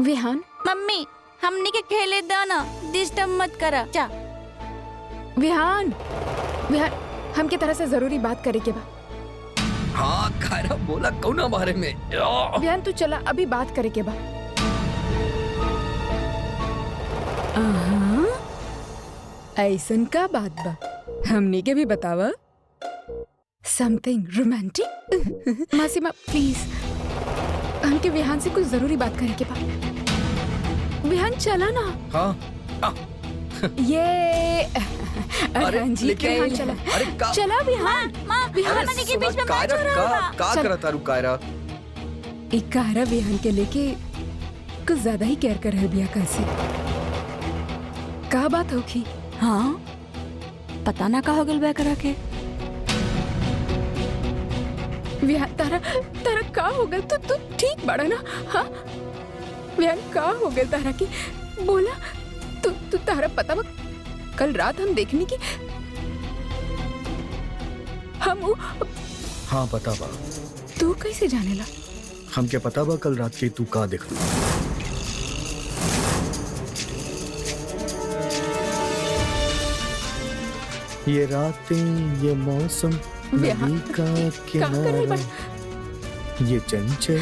S4: विहान,
S3: मम्मी हमने के खेले दो ना, डिस्टर्ब मत करा, जा।
S4: विहान, विहान हमके तरह से जरूरी बात करे के बा।
S1: हाँ कायरा बोला कौना बारे में?
S4: विहान तू चला, अभी बात करे के बा। ऐसन का बात बा, हमने के भी बतावा। Something romantic? मासी माँ प्लीज, हमके विहान से कुछ जरूरी बात करे के बा। विहान चला ना।
S1: हाँ
S4: ये अरहान जी
S1: लेकिन
S4: चला।
S1: अरे का
S4: चला विहान।
S3: विहान मने के बीच में मैच हो रहा बा।
S1: का
S4: चल।
S1: करता रू कायरा?
S4: एक कारा विहान के लेके कुछ ज्यादा ही केयर कर रहे बिया कल से। का बात होगी?
S3: हाँ पता ना का हो गल बा करा के।
S4: विहान तारा का हो गल? तू ठीक बड़ा ना? हाँ विहान का हो गल तारा की? बोला तू तारा पता बा कल रात हम देखनी की हम
S1: हाँ पता बा।
S4: तू कैसे जानेला?
S1: हमके पता बा कल रात के तू का देख लू। ये रातें, ये मौसम, नदी का किनारा, ये चंचल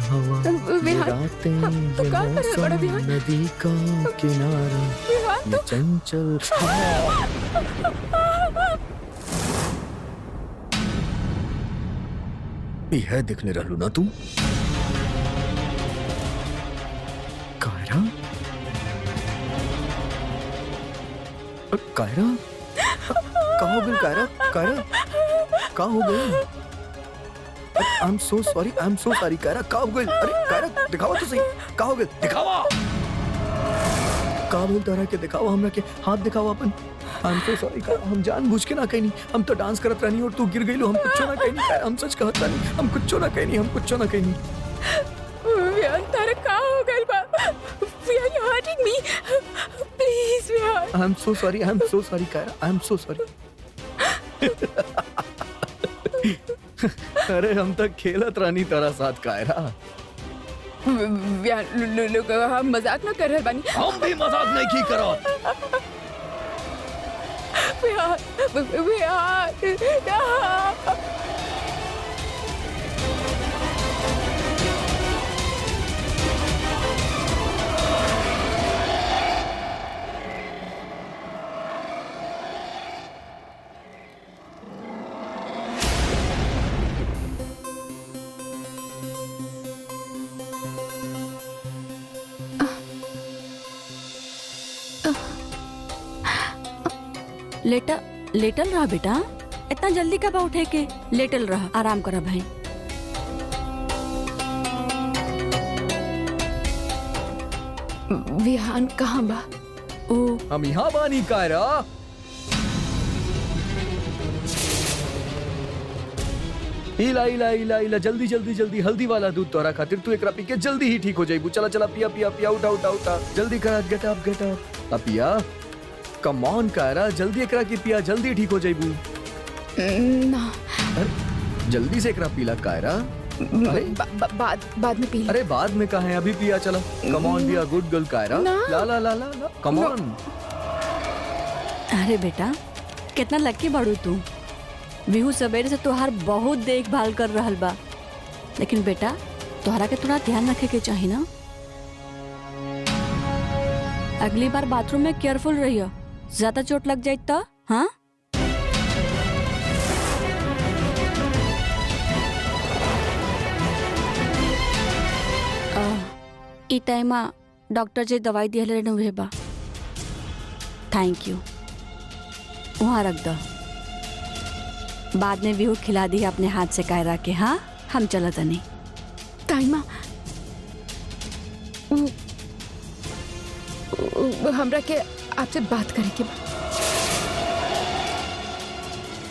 S1: हवा, ये रातें, ये मौसम, नदी का किनारा, ये चंचल हवा। यह दिखने रहलू ना तू? कायरा? कायरा? कहाँ हो गई कायरा? कायरा? कहाँ हो गई? आई एम सो सॉरी कायरा, कहाँ हो गई? अरे कायरा दिखावा तो सही, कहाँ हो गई? दिखावा! कहाँ बोलता रहा कि दिखावा, हमरा के हाथ दिखावा अपन। आई एम सो सॉरी कायरा, हम जानबूझ के ना कहीं नहीं, हम तो डांस करत रहनी और तू गिर गई लो, हम कुछ ना कहीं नहीं कायरा, हम सच कहत नहीं, हम कुछ ना कहीं नहीं, हम कुछ ना कहीं नहीं।
S4: विहान तारा का हो गइल बा? Vihan you hurting me, please Vihan.
S1: I am so sorry Kyra, I am so sorry. अरे हम तक खेलत रानी तारा साथ कायरा।
S4: विहान लोग हम मजाक ना कर रहल बानी।
S1: हम भी मजाक नहीं की करो।
S4: विहान विहान
S3: लेटल रहा बेटा, इतना जल्दी कब उठे के? लेटल रहा, आराम करा भाई।
S4: विहान कहाँ बा?
S3: ओ
S1: हम यहाँ बानी कायरा। इला इला इला इला जल्दी जल्दी जल्दी हल्दी वाला दूध तोरा खातिर, तू एकरा पी के जल्दी ही ठीक हो जाइबू। चला चला पिया पिया पिया, उठा उठा उठा, जल्दी कर, गेट अप गेट अप। अब पिया, कम ऑन कायरा, जल्दी एकरा की पिया, जल्दी ठीक हो जाइबू।
S4: ना
S1: अरे जल्दी से एकरा पीला कायरा। अरे
S4: बाद में पी।
S1: अरे बाद में कहा है, अभी पिया चला। Come on be a good girl कायरा।
S4: ना।
S1: ला ला ला ला ला, कम ऑन।
S3: अरे बेटा कितना लकी बाड़ू तू। विहू सवेरे से तोहार बहुत देखभाल कर रहल बा, लेकिन बेटा तोहरा के थोड़ा ध्यान रखे के चाहिए ना। अगली बार बाथरूम में केयरफुल रहियो, ज्यादा चोट लग जाए तो। हाँ ई टाइमा डॉक्टर जे दवाई दिहले रहने उहे बा। थैंक यू, वहाँ रख दो, बाद में भी वो खिला दी अपने हाथ से कायरा के। हाँ हम चला तनी।
S4: टाइमा हमरा के आपसे बात करे के बा।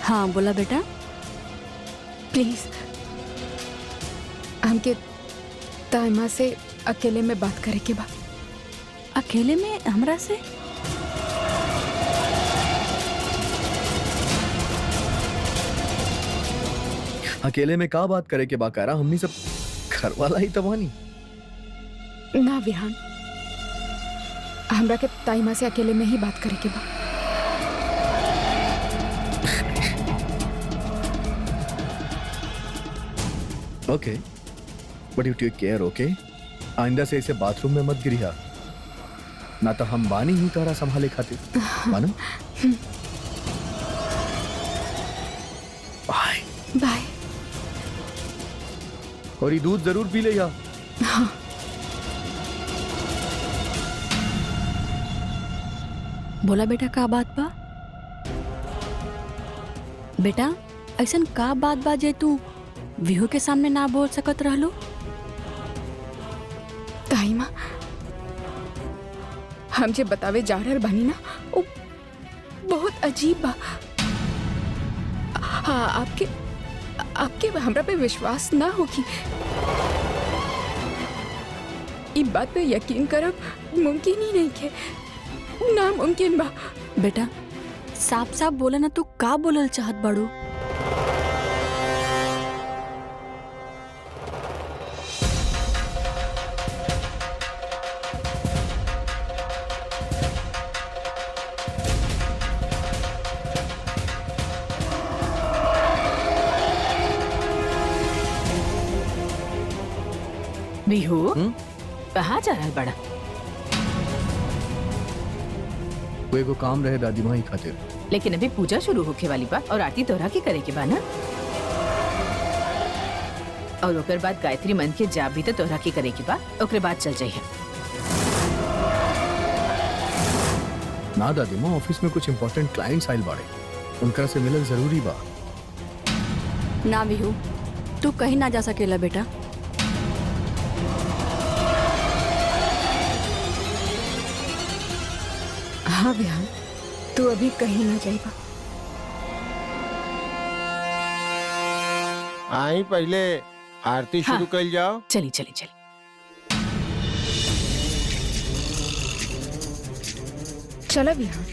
S3: हाँ बोला बेटा।
S4: प्लीज हमके टाइमा से अकेले में बात करे के बा।
S3: अकेले में हमरा से?
S1: अकेले में का बात करे के बाकारा, हमनी सब घर वाला ही तबानी।
S4: ना विहान, हमरा के टाइमा से अकेले में ही बात करे के बा।
S1: ओके बट यू टेक केयर, ओके? आइंदा से इसे बाथरूम में मत गिरिया, ना तो हम बानी ही तारा संभाले खातिर। मानो? Bye
S4: bye.
S1: और ये दूध जरूर पी ले या।
S4: हाँ।
S3: बोला बेटा का बात बा? बेटा ऐसन का बात बा जे तू विहू के सामने ना बोल सकत रहलो?
S4: टाइमा हम जे बतावे जा रहल बानी ना, वो बहुत अजीब बा। हाँ आपके हमरा पे विश्वास ना होगी। इस बात पे यकीन करब मुमकिन ही नहीं है, नामुमकिन बा।
S3: बेटा साफ साफ बोला ना, तू का बोलल चाहत बाड़ू?
S5: बिहू कहाँ जा रहा है बड़ा?
S1: वो एगो काम रहे दादी माँ ही खातिर।
S5: लेकिन अभी पूजा शुरू होके वाली बा और आरती तोहरा के करे के बा ना। और ओकर बाद गायत्री मन के जाप भी तो तोहरा की करे की बा, ओकरे बाद चल जाइए।
S1: ना दादी माँ, ऑफिस में कुछ इम्पोर्टेंट क्लाइंट्स आइल बाड़े, उनकरा से मिलल जरूरी बा।
S3: ना भी हो, तू कहीं ना जा सकेला बेटा।
S4: हाँ विहान, तू अभी कहीं ना जाएगा।
S6: आई पहले आरती शुरू
S5: हाँ।
S6: कर जाओ।
S5: चली चली चली।
S4: चलो विहान।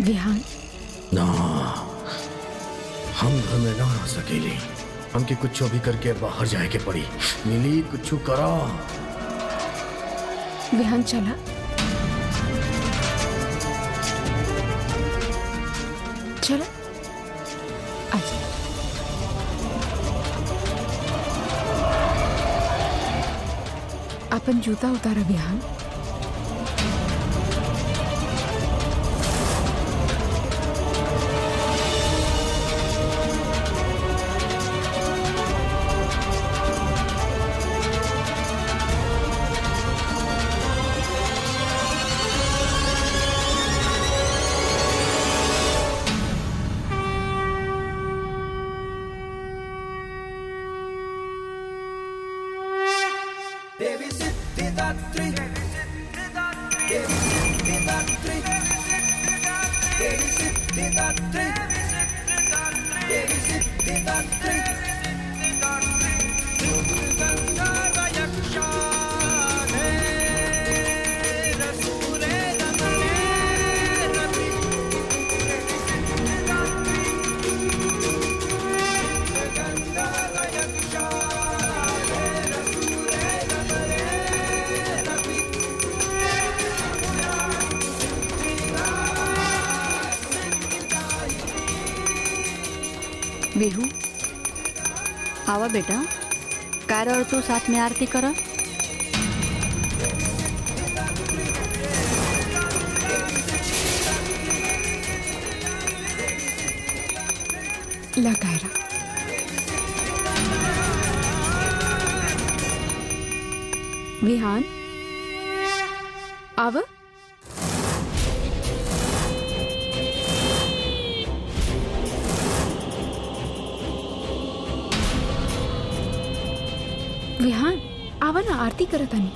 S4: विहान,
S1: ना, हम घर में ना रह सकेली, हमके कुछ भी करके बाहर जाए के पड़ी। मिली कुछ करा।
S4: विहान चला। चलो आजा। अपन जूता उतारा विहान।
S3: बिहू, आवा बेटा, कार और तू साथ में आरती करा।
S4: ला कायरा। विहान, आव। विहान, आवा ना, आरती करत आनी।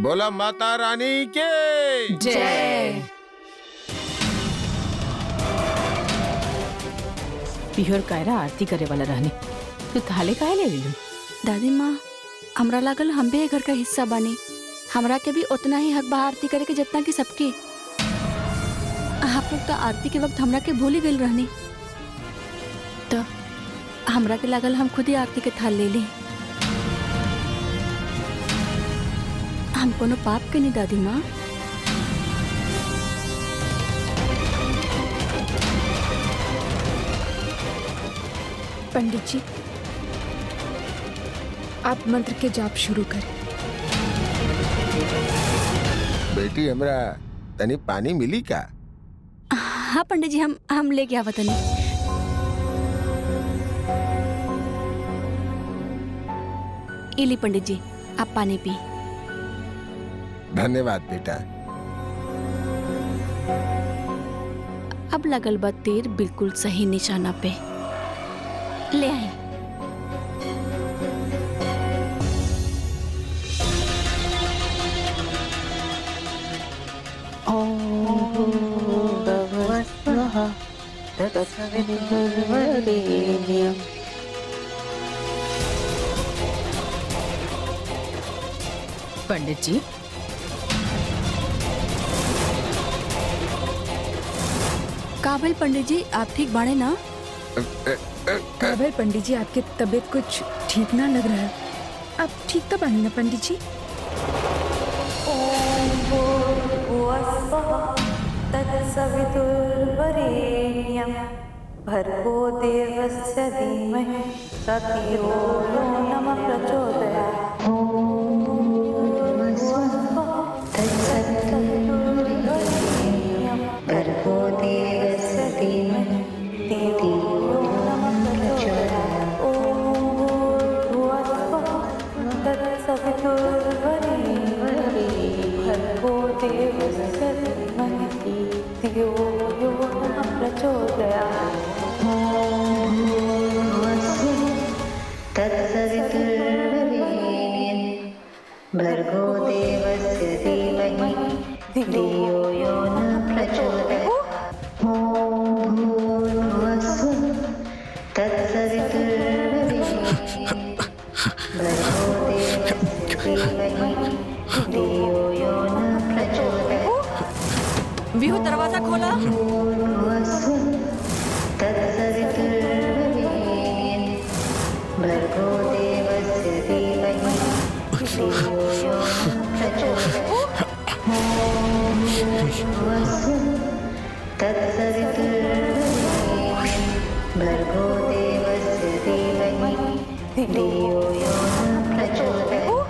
S6: बोला माता रानी के
S5: जय। पियोर कायरा आरती करे वाला रहने, तू थाले काहे ले ली?
S3: दादी माँ, हमरा लागल हम भी घर का हिस्सा बनी, हमरा के भी उतना ही हक बा आरती करे के जितना कि सबके। आप लोग तो आरती के वक्त हमरा के भूल ही गई रहनी, तो हमरा के लागल हम खुद ही आरती के थाल ले ली। हम कोनो पाप के नहीं दादी माँ।
S4: पंडित जी, आप मंत्र के जाप शुरू करें।
S6: बेटी हमरा तनी पानी मिली का?
S3: हाँ पंडित जी, हम लेके आवत नहीं। इली पंडित जी, आप पानी पी।
S6: धन्यवाद बेटा।
S3: अब लगल बा तीर बिल्कुल सही निशाना पे। ले आई।
S5: पंडित जी,
S3: काबिल पंडित जी, आप ठीक बाड़े ना?
S4: काबिल पंडित जी, आपकी तबीयत कुछ ठीक ना लग रहा है। आप ठीक तो बनी ना पंडित जी?
S8: तत्सवितुर्वरेण्यं भर्गो देवस्य धीमहि धियो यो नमः प्रचोदयात्। तत्सवितुर्वरेण्यं भर्गो देवस्य धीमहि धियो यो नमः प्रचोदयात्। ॐ भूर्भुवस्सुः तत्सवितुर्वरेण्यं भर्गो देवस्य धीमहि धियो यो नमः प्रचोदयात्। तत्सवितुर्वरेण्यं भर्गो देवस्य धीमहि धियो यो नः प्रचोदयात्। ॐ भूर्भुवस्सुः तत्सवितुर्वरेण्यं भर्गो देवस्य धीमहि धियो यो नः प्रचोदयात्।
S3: विहू, दरवाजा खोला।
S8: तत्सवितुर्वरेण्यं भर्गो देवस्य धीमहि धियो यो नः प्रचोदयात्। तत्सवितुर्वरेण्यं भर्गो देवस्य धीमहि धियो यो नः प्रचोदयात्।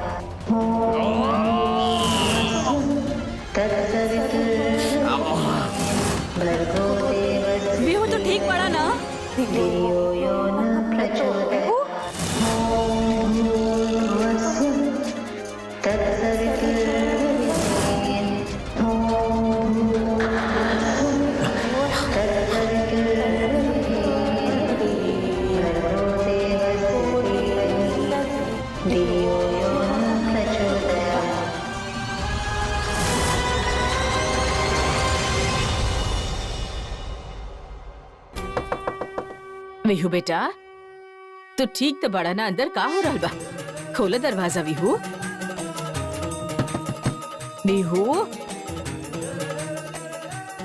S8: भर्गो देवस्य
S3: विहू तो ठीक पड़ा ना?
S8: धियो यो नः प्रचोदयात्। तत्सवितुर्वरेण्यं भर्गो देवस्य धीमहि धियो यो नः प्रचोदयात्।
S5: विहू बेटा, तू ठीक तो बड़ा ना? अंदर का हो रहल बा? खोला दरवाजा विहू। विहू,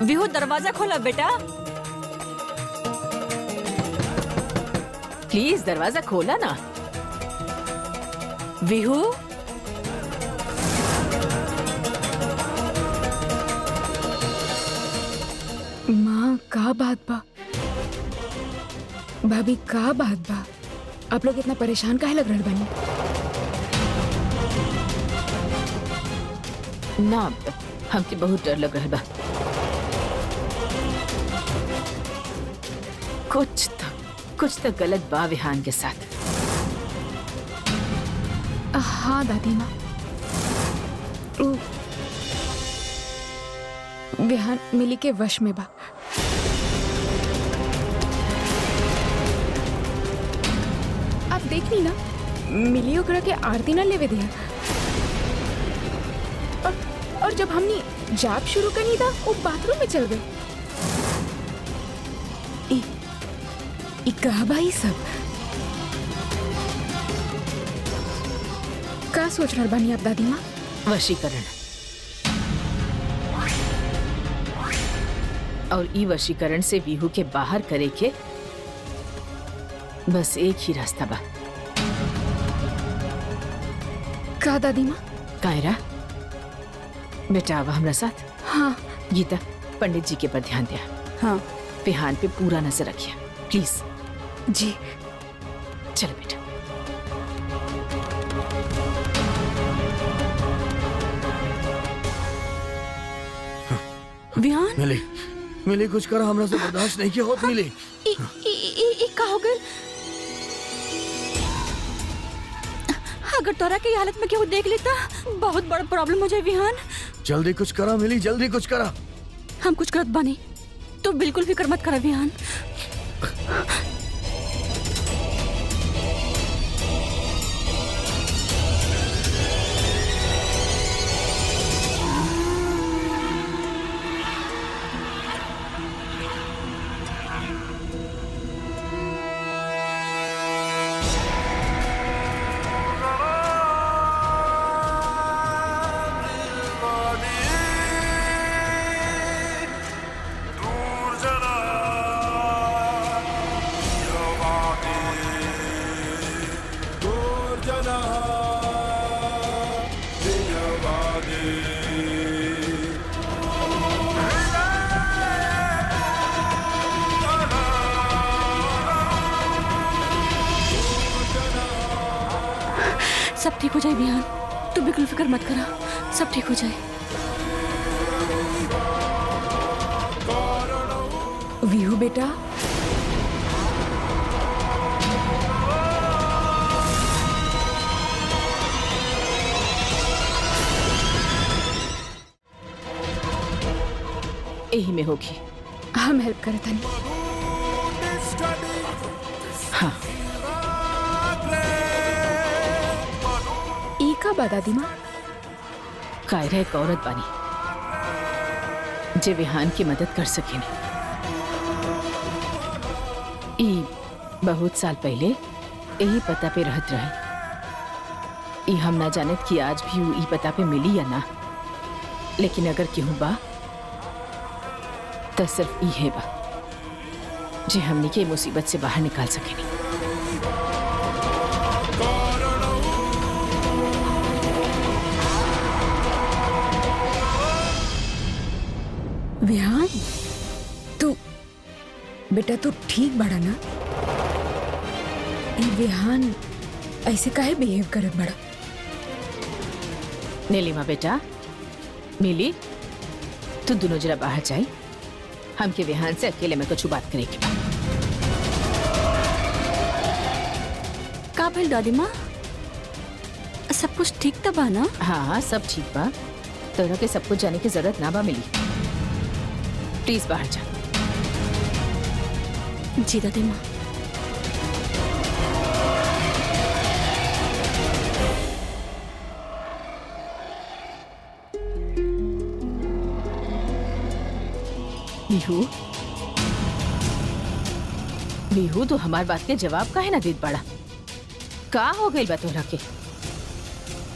S3: विहू, दरवाजा खोला बेटा।
S5: प्लीज दरवाजा खोला ना।
S3: विहू,
S4: माँ, का बात बा? भाभी, का बात बा? आप लोग इतना परेशान काहे लग रहल बानी?
S5: ना, हमके बहुत डर लग रहा बा। कुछ तो गलत बा विहान के साथ।
S4: हाँ दादी माँ, विहान मिली के वश में बा। आप देख ली ना, मिली ओकरा के आरती ना लेवे दिया। और जब हमने जाप शुरू करनी था, वो बाथरूम में चल गए। ई कहा भाई सब का सोच रहा बानी आप दादी माँ?
S5: वशीकरण। और ई वशीकरण से विहू के बाहर करे के बस एक ही रास्ता बा।
S4: का दादी माँ?
S5: कायरा बेटा, आवा हमरा साथ।
S4: हाँ
S5: गीता, पंडित जी के पर ध्यान दिया।
S3: हाँ
S5: विहान पे पूरा नजर रखिए प्लीज।
S4: जी।
S5: चलो बेटा।
S3: विहान,
S1: मिली, मिली, कुछ करा, हमरा से बर्दाश्त नहीं किया होत। मिली,
S3: का हो गइल? अगर तोरा की हालत में केहू देख लेता, बहुत बड़ा प्रॉब्लम हो जाए विहान।
S1: जल्दी कुछ करा मिली, जल्दी कुछ करा।
S3: हम कुछ करत बानी, तो बिल्कुल फिक्र मत करा विहान। सब ठीक हो जाए बिहान, तू बिल्कुल फिक्र मत करा, सब ठीक हो जाए।
S4: वीहू बेटा,
S5: यही में होगी।
S4: हम हेल्प करता नहीं।
S5: हाँ,
S4: ई का बा दादी माँ?
S5: कायरा एक औरत बानी जे विहान की मदद कर सकेनी। ई बहुत साल पहले यही पता पे रहत रहे। ई हम ना जानत कि आज भी ऊ ई पता पे मिली या ना, लेकिन अगर केहू बा तो सिर्फ ई है बा जे हमनी के मुसीबत से बाहर निकाल सकेनी।
S4: विहान, तू बेटा तू ठीक बड़ा ना? ई विहान ऐसे काहे बिहेव करत बड़ा?
S5: नीलिमा बेटा, मिली तू दोनों जरा बाहर जाए, हमके विहान से अकेले में कुछ बात करेगी।
S3: का भइल दादी माँ, सब कुछ ठीक तो बा ना?
S5: हाँ सब ठीक बा, तोरा के सब कुछ जाने की जरूरत ना बा मिली। प्लीज बाहर जा।
S3: जी दादी माँ।
S5: बिहू, बिहू तो हमार बात के जवाब काहे ना देत बड़ा? का हो गई बा तोरा के?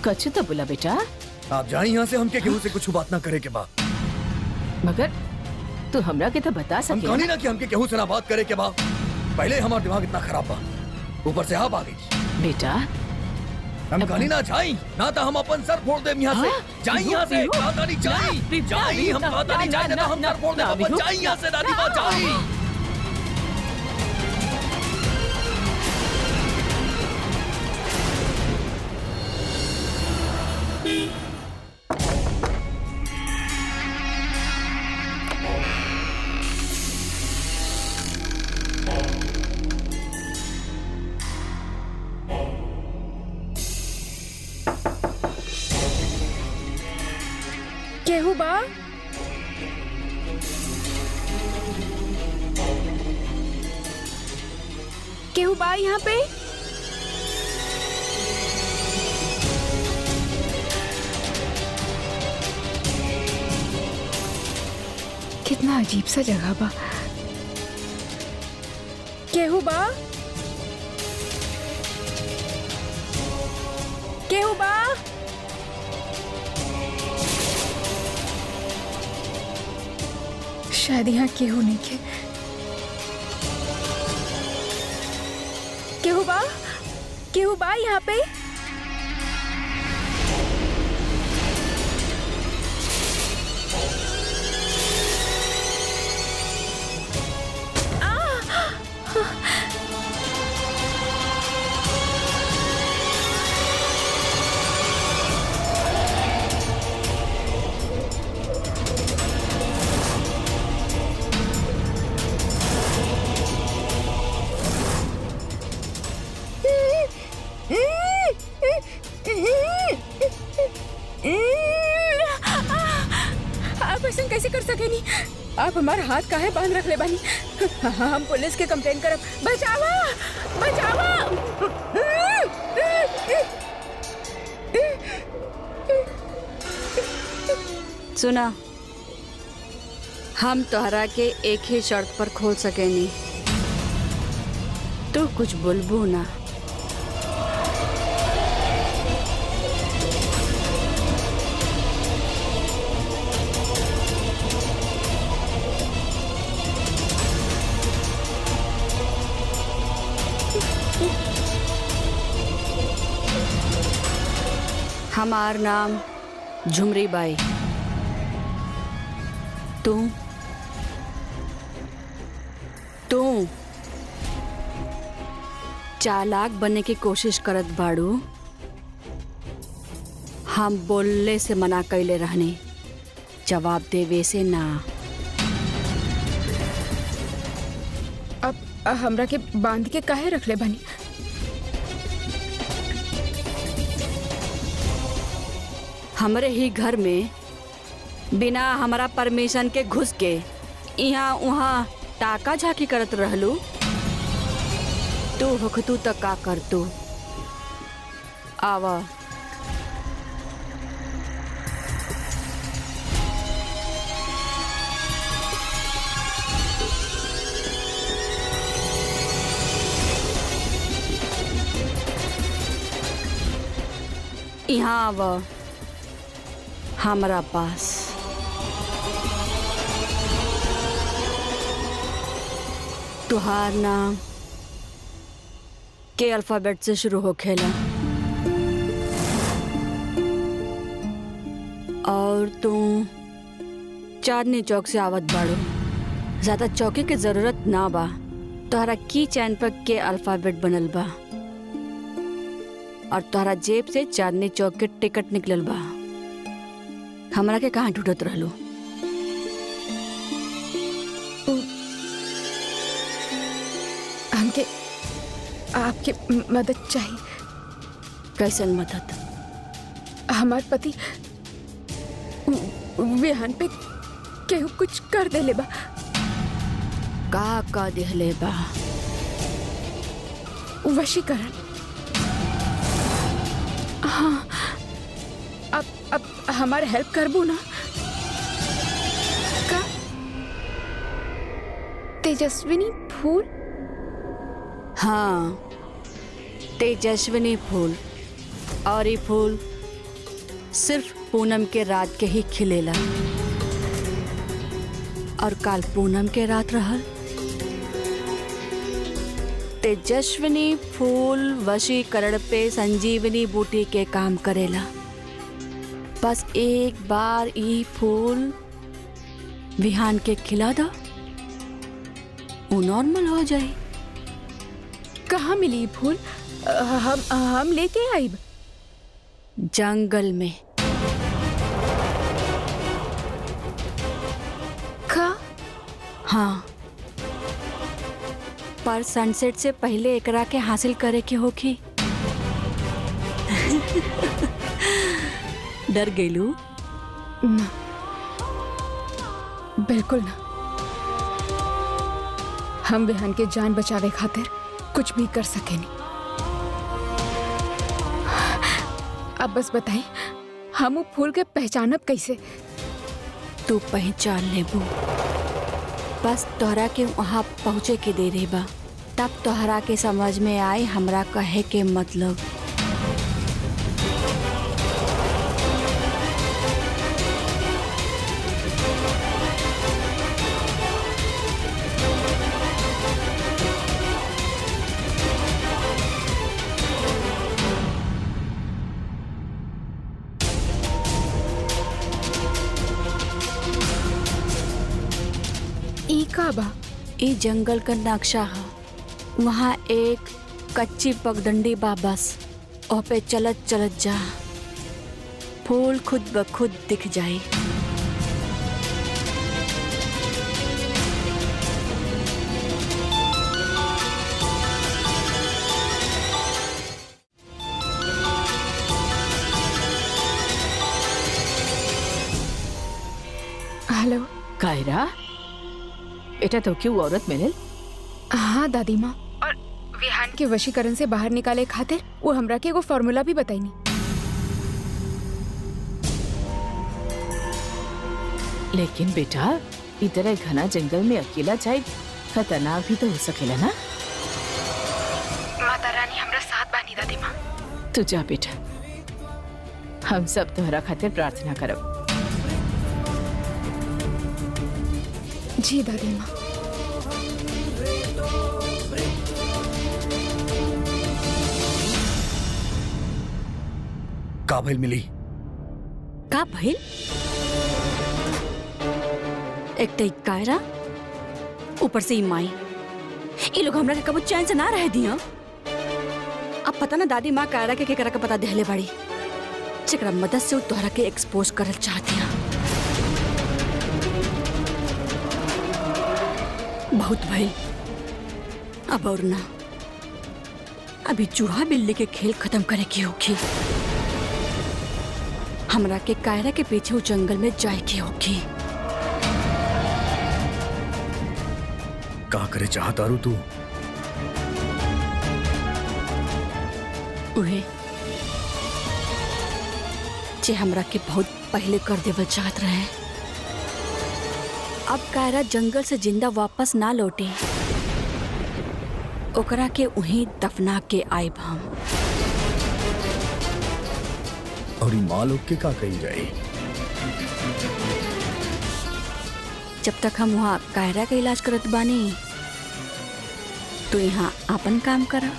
S5: कछु तो बोला बेटा।
S1: आप जाए यहाँ से, हमके केहू से कुछ बात ना करे के बा।
S5: मगर तू हमरा के तो बता
S1: हम
S5: सके
S1: कहनी
S5: ना।
S1: ना कि हमके केहू से ना बात करे के बा। पहले हमारा दिमाग इतना खराब बा, ऊपर से आप आ गई।
S5: बेटा
S1: हम कहनी ना जाई, ना तो हम अपन सर फोड़ देम यहाँ से।
S5: हाँ?
S1: जाई यहाँ से,
S5: बिहू,
S1: कहता नहीं जाई, जाई, हम कहता नहीं जाई, ना हम सर फोड़ देम, अपन जाई यहाँ से दादी माँ, जाई।
S4: केहू बा? केहू बा यहाँ पे? कितना अजीब सा जगह बा। केहू बा? केहू बा? शायद यहाँ केहू नहीं के। केहू बा? केहू बा यहाँ पे? आप ऐसा कैसे कर सके नहीं? आप हमारा हाथ काहे बांध रख ले बानी? हम पुलिस के कंप्लेन करब। बचावा, बचावा।
S3: सुना, हम तोहरा के एक ही शर्त पर खोल सकेनी, तू कुछ बोलबू ना। हमार नाम झुमरी बाई। तू चालाक बनने की कोशिश करत बाड़ू, हम बोलने से मना कैले रहने, जवाब देवे से ना।
S4: अब हमरा के बांध के काहे रख ले बनी?
S3: हमरे ही घर में बिना हमारा परमिशन के घुस के यहाँ वहाँ टाका झाकी करत रहलू। तू होखतू त का कर तू? आवा। यहाँ आवा हमारा पास। तुहार नाम के अल्फाबेट से शुरू हो खेला और तू चांदनी चौक से आवत बाड़ू। ज्यादा चौके के जरूरत ना बा। तोहरा की चैन पर के अल्फाबेट बनल बा और तोहरा जेब से चांदनी चौक के टिकट निकलल बा। हमरा के कहाँ ढूंढत रहलू?
S4: हमके आपके मदद चाहिए।
S3: कैसन मदद?
S4: हमार पति विहान पे केहू कुछ कर देले बा।
S3: का देहले बा?
S4: वशीकरण। हाँ, अब हमारे हेल्प करबू ना? का तेजस्विनी फूल?
S3: हाँ, तेजस्विनी फूल। और ये फूल सिर्फ पूनम के रात के ही खिलेला। और काल पूनम के रात रहल। तेजस्विनी फूल वशीकरण पे संजीवनी बूटी के काम करेला। बस एक बार ये फूल विहान के खिला दो, वो नॉर्मल हो जाए।
S4: कहाँ मिली फूल? हम लेके आइब।
S3: जंगल में।
S4: का?
S3: हाँ, पर सनसेट से पहले एकरा के हासिल करे के होखी। डर गईलू?
S4: ना, बिल्कुल ना। हम विहान के जान बचावे खातिर कुछ भी कर सके नहीं। अब बस बताई, हम वो फूल के पहचानब कैसे?
S3: तू पहचान लेबू। बस तोहरा के वहाँ पहुँचे के दे रही बा, तब तोहरा के समझ में आए हमरा कहे के मतलब।
S4: ई का बा?
S3: ई जंगल का नक्शा है। वहाँ एक कच्ची पगडंडी बा, बस ओ पे चलत चलत जा, फूल खुद ब खुद दिख जाए।
S4: हेलो।
S5: कायरा, बेटा तो क्यों औरत मिलल?
S4: हाँ दादी माँ, और विहान के वशीकरण से बाहर निकाले खातिर वो हमरा के एगो फॉर्मूला भी बताईनी।
S5: लेकिन बेटा, इधर घना जंगल में अकेला जाए खतरनाक भी तो हो सकेला ना।
S4: माता रानी हमरा साथ बानी दादी माँ।
S5: तू जा बेटा, हम सब तोहरा खातिर प्रार्थना करब।
S4: जी दादी माँ।
S1: का भइल मिली?
S3: का भइल? एक तो कायरा, ऊपर से माई, ये लोग हमरा के कबो चैन से ना रह दिया। अब पता ना दादी माँ कायरा के केकरा का पता देहले बाड़ी। जेकरा मदद से वो तोहरा के एक्सपोज करल चाहती हैं। बहुत भइल, अब और ना। अभी चूहा बिल्ली के खेल खत्म करे की होगी। हमरा के कायरा के पीछे वो जंगल में जाए की होगी।
S1: का करे चाहता रू तू?
S3: उहे जे हमरा के बहुत पहले कर देवल चाहत रहे। अब कायरा जंगल से जिंदा वापस ना लौटी, ओकरा के उही दफना के आइब हम।
S1: और ई माँ लोग के का कही जाए?
S3: जब तक हम वहाँ कायरा का इलाज करत बानी, तो यहाँ अपन काम करा।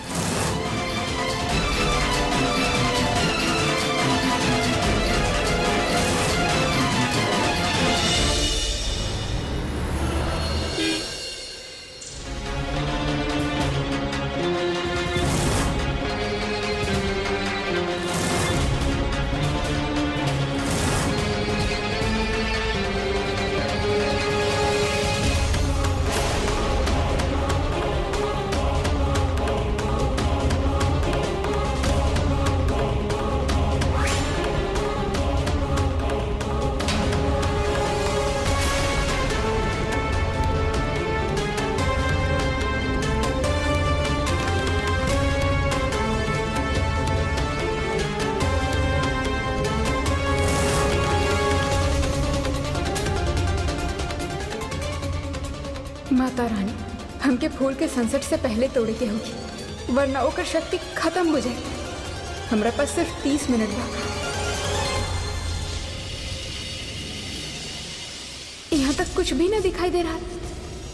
S4: माता रानी, हमके फूल के सनसेट से पहले तोड़े के होगी, वरना ओकर शक्ति खत्म हो जाए। हमरा पास सिर्फ 30 मिनट बा। यहाँ तक कुछ भी न दिखाई दे रहा।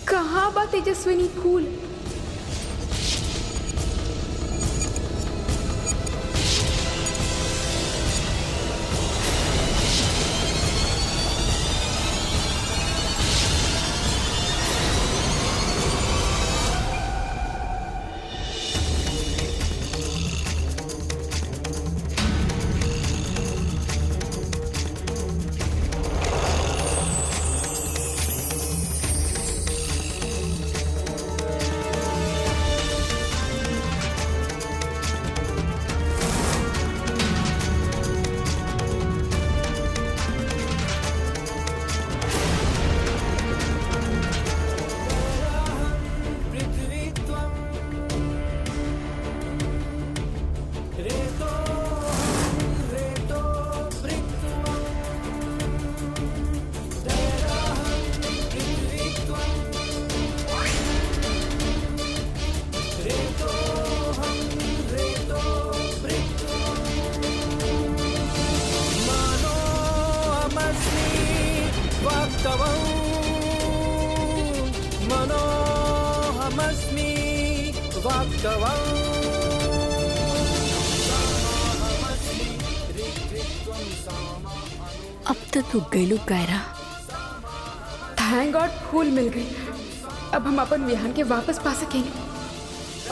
S4: कहाँ बा तेजस्विनी फूल?
S3: अब तो तू गईलू कायरा।
S4: थैंक गॉड फूल मिल गई। अब हम अपन विहान के वापस पा सकेंगे,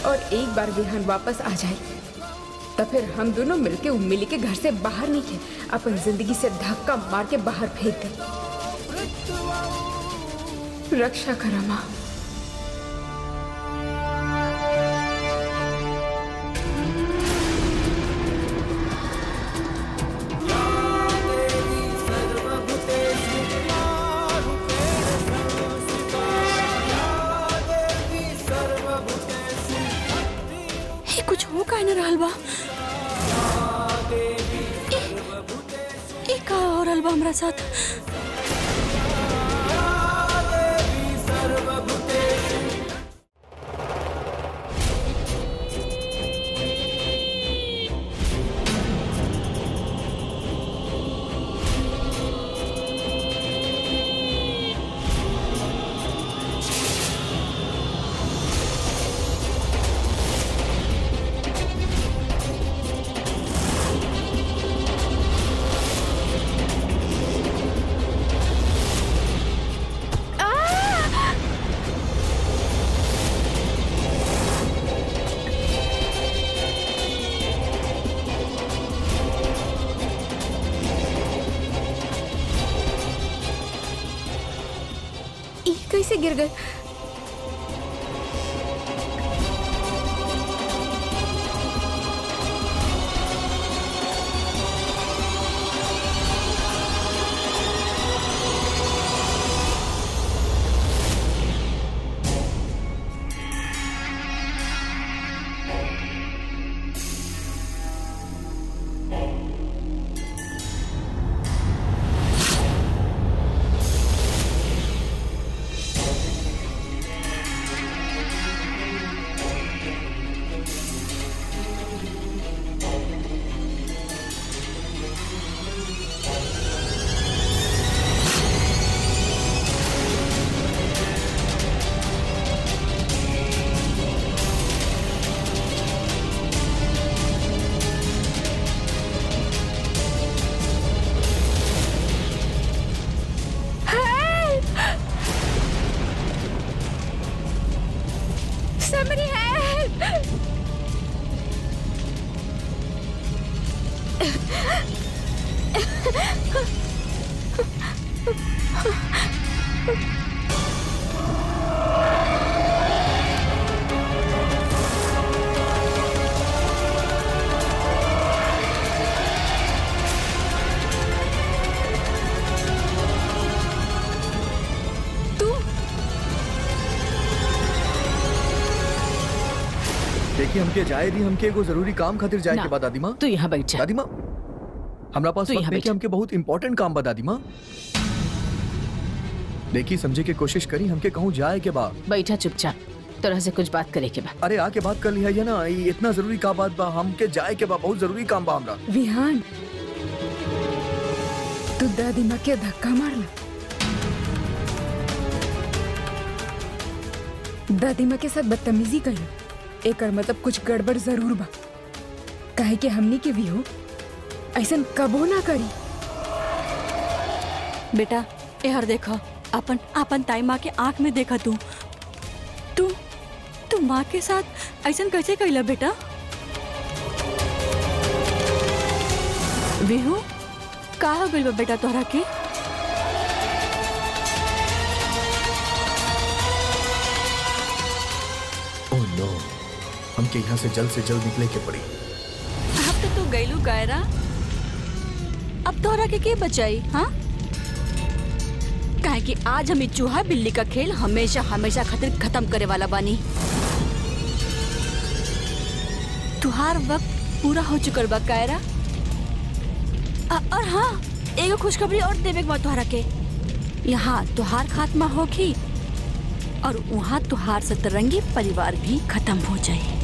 S4: और एक बार विहान वापस आ जाए तो फिर हम दोनों मिलके मिली के घर से बाहर निकले, अपन जिंदगी से धक्का मार के बाहर फेंक दे। रक्षा करा माँ।
S3: कुछ हो का न रहल बा। ए का हो रहल बा हमरा साथ?
S4: कैसे गिर गए? Somebody help!
S1: देखिए हमके जाए दी, हमके एगो जरूरी काम खातिर जाए
S5: ना।
S1: के बाद दादी माँ।
S5: तू यहाँ बैठ जा।
S1: दादी माँ हमरा पास
S5: तू
S1: वक्त
S5: यहाँ
S1: नहीं कि
S5: बैठ।
S1: हमके बहुत इंपॉर्टेंट काम बा दादी माँ। देखिए समझे के कोशिश करी, हमके कहूँ जाए के बा।
S5: बैठा चुपचाप, तोरा से कुछ बात करे के बा।
S1: अरे आके बात कर लिया है ना, ये इतना जरूरी का बात बा, हमके जाए के बा, बहुत जरूरी काम बा हमरा।
S4: विहान, तू दादी माँ के धक्का मारला। दादी माँ के साथ बदतमीजी करी, एकर मतलब कुछ गड़बड़ जरूर बा। काहे कि हमनी के भी हो ऐसन कबो ना करी।
S3: बेटा यार देखा, अपन ताई माँ के आंख में देखा तू माँ के साथ ऐसा कैसे कैला बेटा? विहू का हो गइल बा बेटा तोहरा के?
S1: ओह नो, हमके यहाँ से जल्द निकले के पड़ी।
S3: अब तो तू गइलू कायरा, अब तोहरा के बचाई? हाँ, काहे कि आज हम चूहा बिल्ली का खेल हमेशा हमेशा खातिर खत्म करे वाला बानी। तुहार वक्त पूरा हो चुकल बा कायरा। और हाँ, एगो खुशखबरी और देवे के बा तुहारा के। यहाँ तुहार खात्मा होगी और वहाँ तुहार सतरंगी परिवार भी खत्म हो जाए।